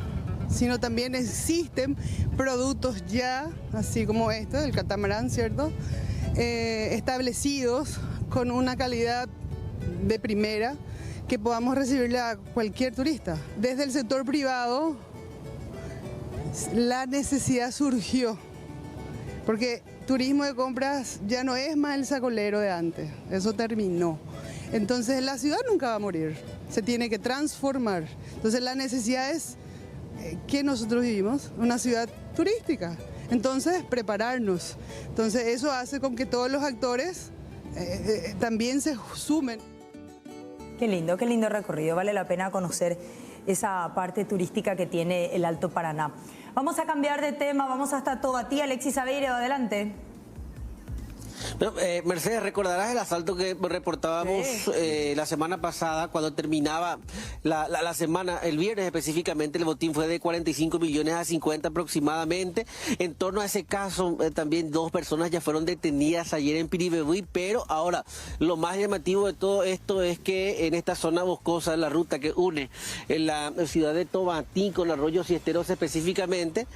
sino también existen productos ya, así como este, el catamarán, ¿cierto? Establecidos con una calidad de primera que podamos recibirle a cualquier turista. Desde el sector privado, la necesidad surgió, porque turismo de compras ya no es más el sacolero de antes, eso terminó. Entonces la ciudad nunca va a morir, se tiene que transformar. Entonces la necesidad es que nosotros vivimos una ciudad turística, entonces prepararnos. Entonces eso hace con que todos los actores también se sumen. Qué lindo recorrido. Vale la pena conocer esa parte turística que tiene el Alto Paraná. Vamos a cambiar de tema, vamos hasta Tobatí. Alexis Aveiro, adelante. Bueno, Mercedes, recordarás el asalto que reportábamos la semana pasada, cuando terminaba la semana, el viernes específicamente, el botín fue de 45 millones a 50 aproximadamente. En torno a ese caso, también 2 personas ya fueron detenidas ayer en Piribebuy, pero ahora lo más llamativo de todo esto es que en esta zona boscosa, la ruta que une en la ciudad de Tomatí con Arroyo Siesteros específicamente,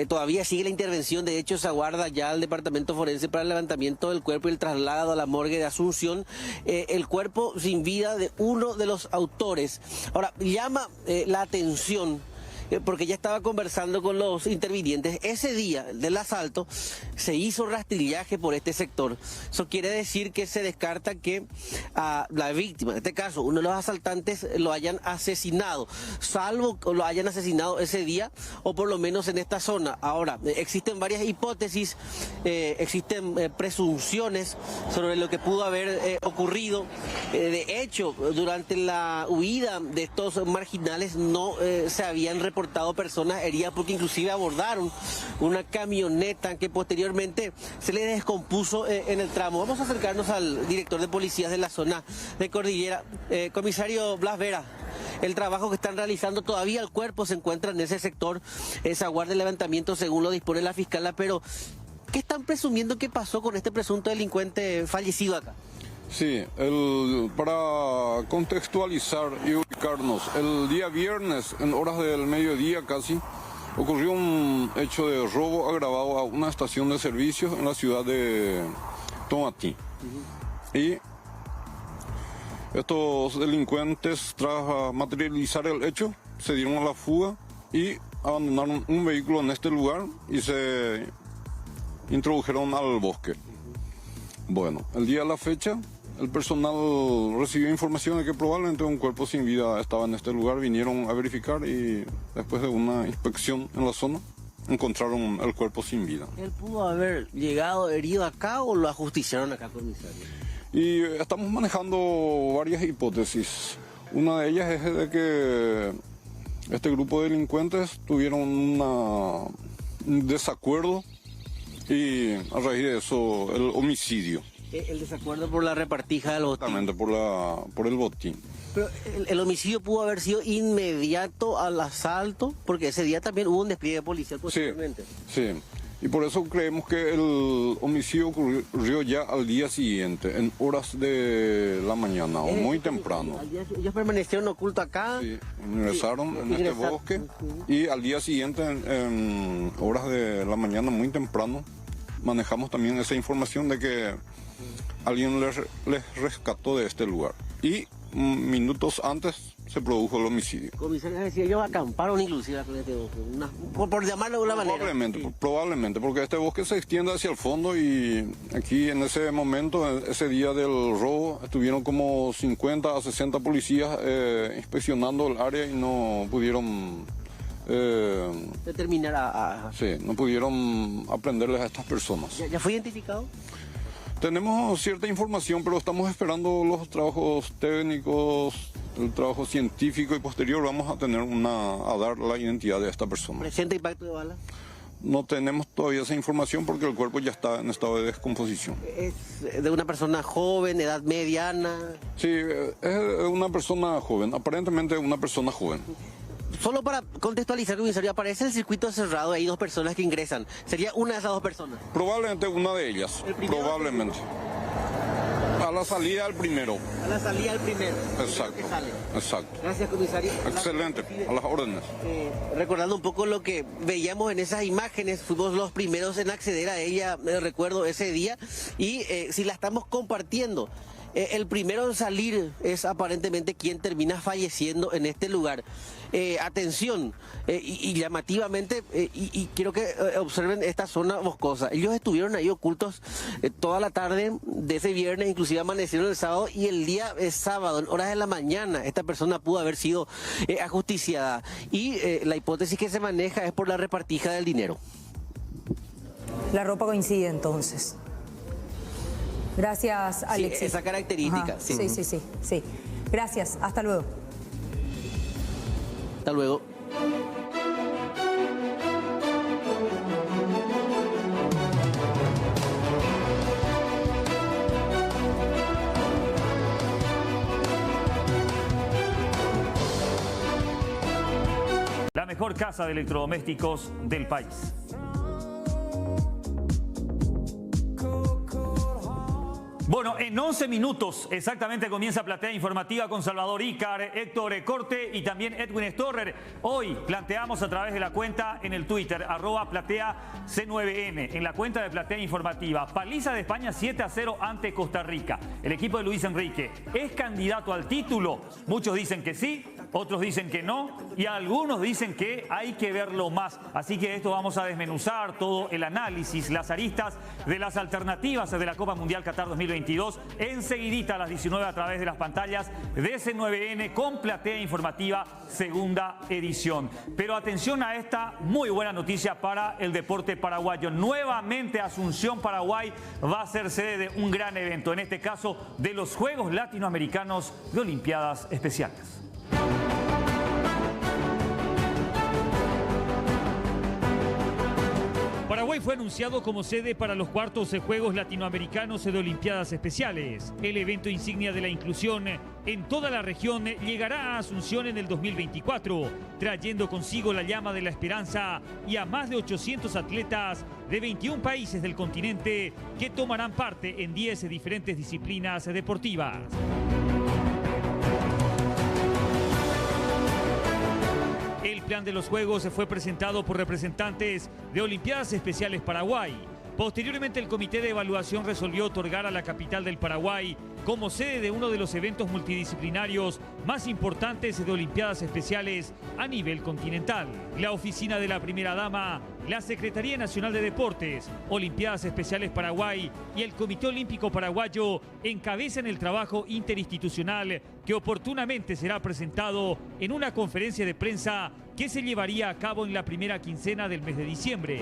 todavía sigue la intervención. De hecho, se aguarda ya al departamento forense para el levantamiento del cuerpo y el traslado a la morgue de Asunción, el cuerpo sin vida de uno de los autores. Ahora, llama la atención, porque ya estaba conversando con los intervinientes, ese día del asalto se hizo rastrillaje por este sector. Eso quiere decir que se descarta que a la víctima, en este caso uno de los asaltantes, lo hayan asesinado, salvo que lo hayan asesinado ese día o por lo menos en esta zona. Ahora, existen varias hipótesis, existen presunciones sobre lo que pudo haber ocurrido. De hecho, durante la huida de estos marginales no se habían reportado personas heridas, porque inclusive abordaron una camioneta que posteriormente se les descompuso en el tramo. Vamos a acercarnos al director de policías de la zona de Cordillera. Comisario Blas Vera, el trabajo que están realizando, todavía el cuerpo se encuentra en ese sector, se aguarda el levantamiento según lo dispone la fiscala, pero ¿qué están presumiendo que pasó con este presunto delincuente fallecido acá? Sí, para contextualizar y ubicarnos, el día viernes, en horas del mediodía casi, ocurrió un hecho de robo agravado a una estación de servicios en la ciudad de Tomatí. Y estos delincuentes, tras materializar el hecho, se dieron a la fuga y abandonaron un vehículo en este lugar y se introdujeron al bosque. Bueno, el día de la fecha, el personal recibió información de que probablemente un cuerpo sin vida estaba en este lugar. Vinieron a verificar y después de una inspección en la zona encontraron el cuerpo sin vida. ¿Él pudo haber llegado herido acá o lo ajusticiaron acá, comisario? Y estamos manejando varias hipótesis. Una de ellas es de que este grupo de delincuentes tuvieron un desacuerdo y a raíz de eso el homicidio. El desacuerdo por la repartija del botín. Exactamente, por el botín. Pero el homicidio pudo haber sido inmediato al asalto, porque ese día también hubo un despliegue policial posteriormente. Sí, y por eso creemos que el homicidio ocurrió ya al día siguiente, en horas de la mañana o muy temprano. Ellos permanecieron ocultos acá. Sí, ingresaron en este bosque y al día siguiente, en horas de la mañana muy temprano, manejamos también esa información de que alguien les rescató de este lugar. Y minutos antes se produjo el homicidio. Comisario, decía, ellos acamparon inclusive con este bosque, por llamarlo de una manera. Probablemente, porque este bosque se extiende hacia el fondo y aquí en ese momento, ese día del robo, estuvieron como 50 a 60 policías inspeccionando el área y no pudieron determinar Sí, no pudieron aprenderles a estas personas. ¿Ya fue identificado? Tenemos cierta información, pero estamos esperando los trabajos técnicos, el trabajo científico y posterior vamos a tener a dar la identidad de esta persona. ¿Presenta impacto de bala? No tenemos todavía esa información porque el cuerpo ya está en estado de descomposición. ¿Es de una persona joven, edad mediana? Sí, es una persona joven, aparentemente una persona joven. Solo para contextualizar, comisario, aparece el circuito cerrado, hay 2 personas que ingresan. ¿Sería una de esas 2 personas? Probablemente una de ellas, probablemente. A la salida del primero. A la salida del primero. Exacto. Exacto. Gracias, comisario. Excelente, a las órdenes. Recordando un poco lo que veíamos en esas imágenes, fuimos los primeros en acceder a ella, recuerdo ese día, y si la estamos compartiendo. El primero en salir es aparentemente quien termina falleciendo en este lugar. Atención, y llamativamente, y quiero que observen esta zona boscosa. Ellos estuvieron ahí ocultos toda la tarde de ese viernes, inclusive amanecieron el sábado, y el día sábado, en horas de la mañana, esta persona pudo haber sido ajusticiada. Y la hipótesis que se maneja es por la repartija del dinero. La ropa coincide entonces. Gracias, Alexis. Sí, esa característica. Sí. Gracias, hasta luego. Hasta luego. mejor casa de electrodomésticos del país. Bueno, en 11 minutos exactamente comienza Platea Informativa con Salvador Ícar, Héctor Corte y también Edwin Storrer. Hoy planteamos a través de la cuenta en el Twitter, @PlateaC9N, en la cuenta de Platea Informativa. Paliza de España 7-0 ante Costa Rica. El equipo de Luis Enrique, ¿es candidato al título? Muchos dicen que sí, otros dicen que no y algunos dicen que hay que verlo más. Así que esto vamos a desmenuzar todo el análisis, las aristas de las alternativas de la Copa Mundial Qatar 2022. Enseguidita a las 19 a través de las pantallas de C9N con Platea Informativa, segunda edición. Pero atención a esta muy buena noticia para el deporte paraguayo. Nuevamente Asunción, Paraguay, va a ser sede de un gran evento, en este caso de los Juegos Latinoamericanos de Olimpiadas Especiales. Paraguay fue anunciado como sede para los cuartos de Juegos Latinoamericanos de Olimpiadas Especiales. El evento insignia de la inclusión en toda la región llegará a Asunción en el 2024, trayendo consigo la llama de la esperanza y a más de 800 atletas de 21 países del continente que tomarán parte en 10 diferentes disciplinas deportivas. El plan de los Juegos fue presentado por representantes de Olimpiadas Especiales Paraguay. Posteriormente, el Comité de Evaluación resolvió otorgar a la capital del Paraguay como sede de uno de los eventos multidisciplinarios más importantes de Olimpiadas Especiales a nivel continental. La oficina de la Primera Dama, la Secretaría Nacional de Deportes, Olimpiadas Especiales Paraguay y el Comité Olímpico Paraguayo encabezan el trabajo interinstitucional que oportunamente será presentado en una conferencia de prensa que se llevaría a cabo en la primera quincena del mes de diciembre.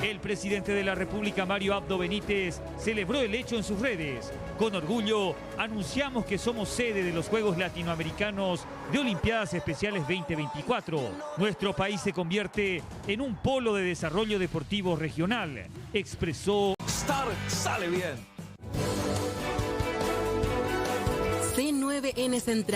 El presidente de la República, Mario Abdo Benítez, celebró el hecho en sus redes. Con orgullo, anunciamos que somos sede de los Juegos Latinoamericanos de Olimpiadas Especiales 2024. Nuestro país se convierte en un polo de desarrollo deportivo regional, expresó. Star sale bien. C9N Central.